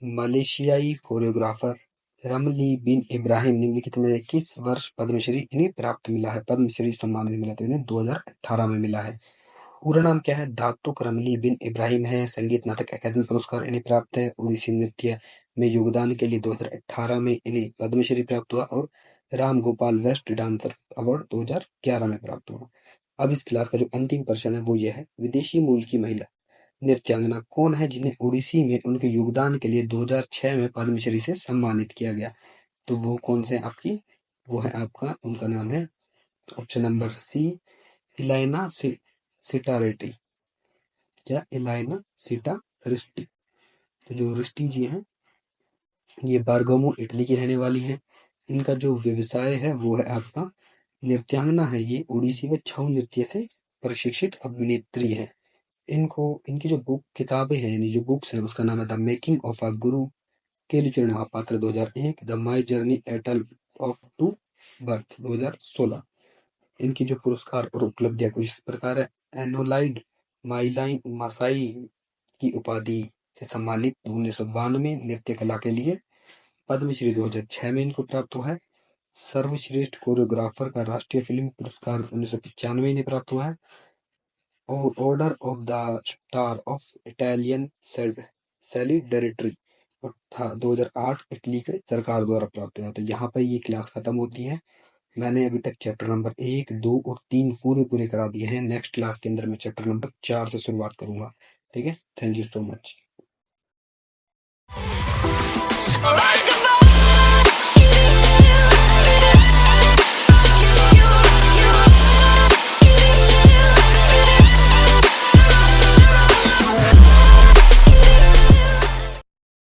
मलेशियाई कोरियोग्राफर रमली बिन इब्राहिम निम्नलिखित में किस वर्ष पद्मश्री इन्हें प्राप्त मिला है? पद्मश्री सम्मान मिला तो इन्हें 2018 में मिला है। पूरा नाम क्या है? दातुक रमली बिन इब्राहिम है। संगीत नाटक अकादमी पुरस्कार इन्हें प्राप्त है। ओडिसी नृत्य में योगदान के लिए 2018 में इन्हें पद्मश्री प्राप्त हुआ और Ram Gopal best dancer award 2011 में प्राप्त हुआ। अब इस क्लास का जो अंतिम प्रश्न है वो ये है विदेशी मूल की महिला नृत्यांगना कौन है जिन्हें ओडिसी में उनके योगदान के लिए 2006 में पद्मश्री से सम्मानित किया गया? तो वो कौन से आपकी वो है आपका उनका नाम है ऑप्शन नंबर सी इलाइना सिटारेटी या इलाइना सिटा रिस्टी। तो जो रिस्टी जी हैं ये बारगामो इटली की रहने वाली हैं। इनका जो व्यवसाय है वो है आपका नृत्यांगना है। ये ओडिसी में छऊ नृत्य से प्रशिक्षित अभिनेत्री है। इनको इनकी जो बुक किताबें हैं यानी जो बुक्स हैं उसका नाम है the making of a guru Kelucharan Mahapatra 2001, the my journey a tale of two birth 2016। इनकी जो पुरस्कार और उपलब्धियां कुछ इस प्रकार है एनोलाइड माइलाइन मासाई की उपाधि से सम्मानित 1992 नृत्य कला के लिए। पद्मश्री 2006 में इनको प्राप्त हुआ है। सर्वश्रेष्ठ कोरियोग्राफर का राष्ट्रीय फिल्म पुरस्कार 1995 में प्राप्त हुआ है। और order of the star of Italian solidarity था 2008 इटली के सरकार द्वारा प्राप्त हुआ। तो यहाँ पर ये क्लास खत्म होती है। मैंने अभी तक चैप्टर नंबर 1, 2 और 3 पूरे करा दिए हैं। नेक्स्ट क्लास के अंदर मैं चैप्टर नंबर 4 से शुरुआत करूंगा। ठीक है, थैंक यू सो मच।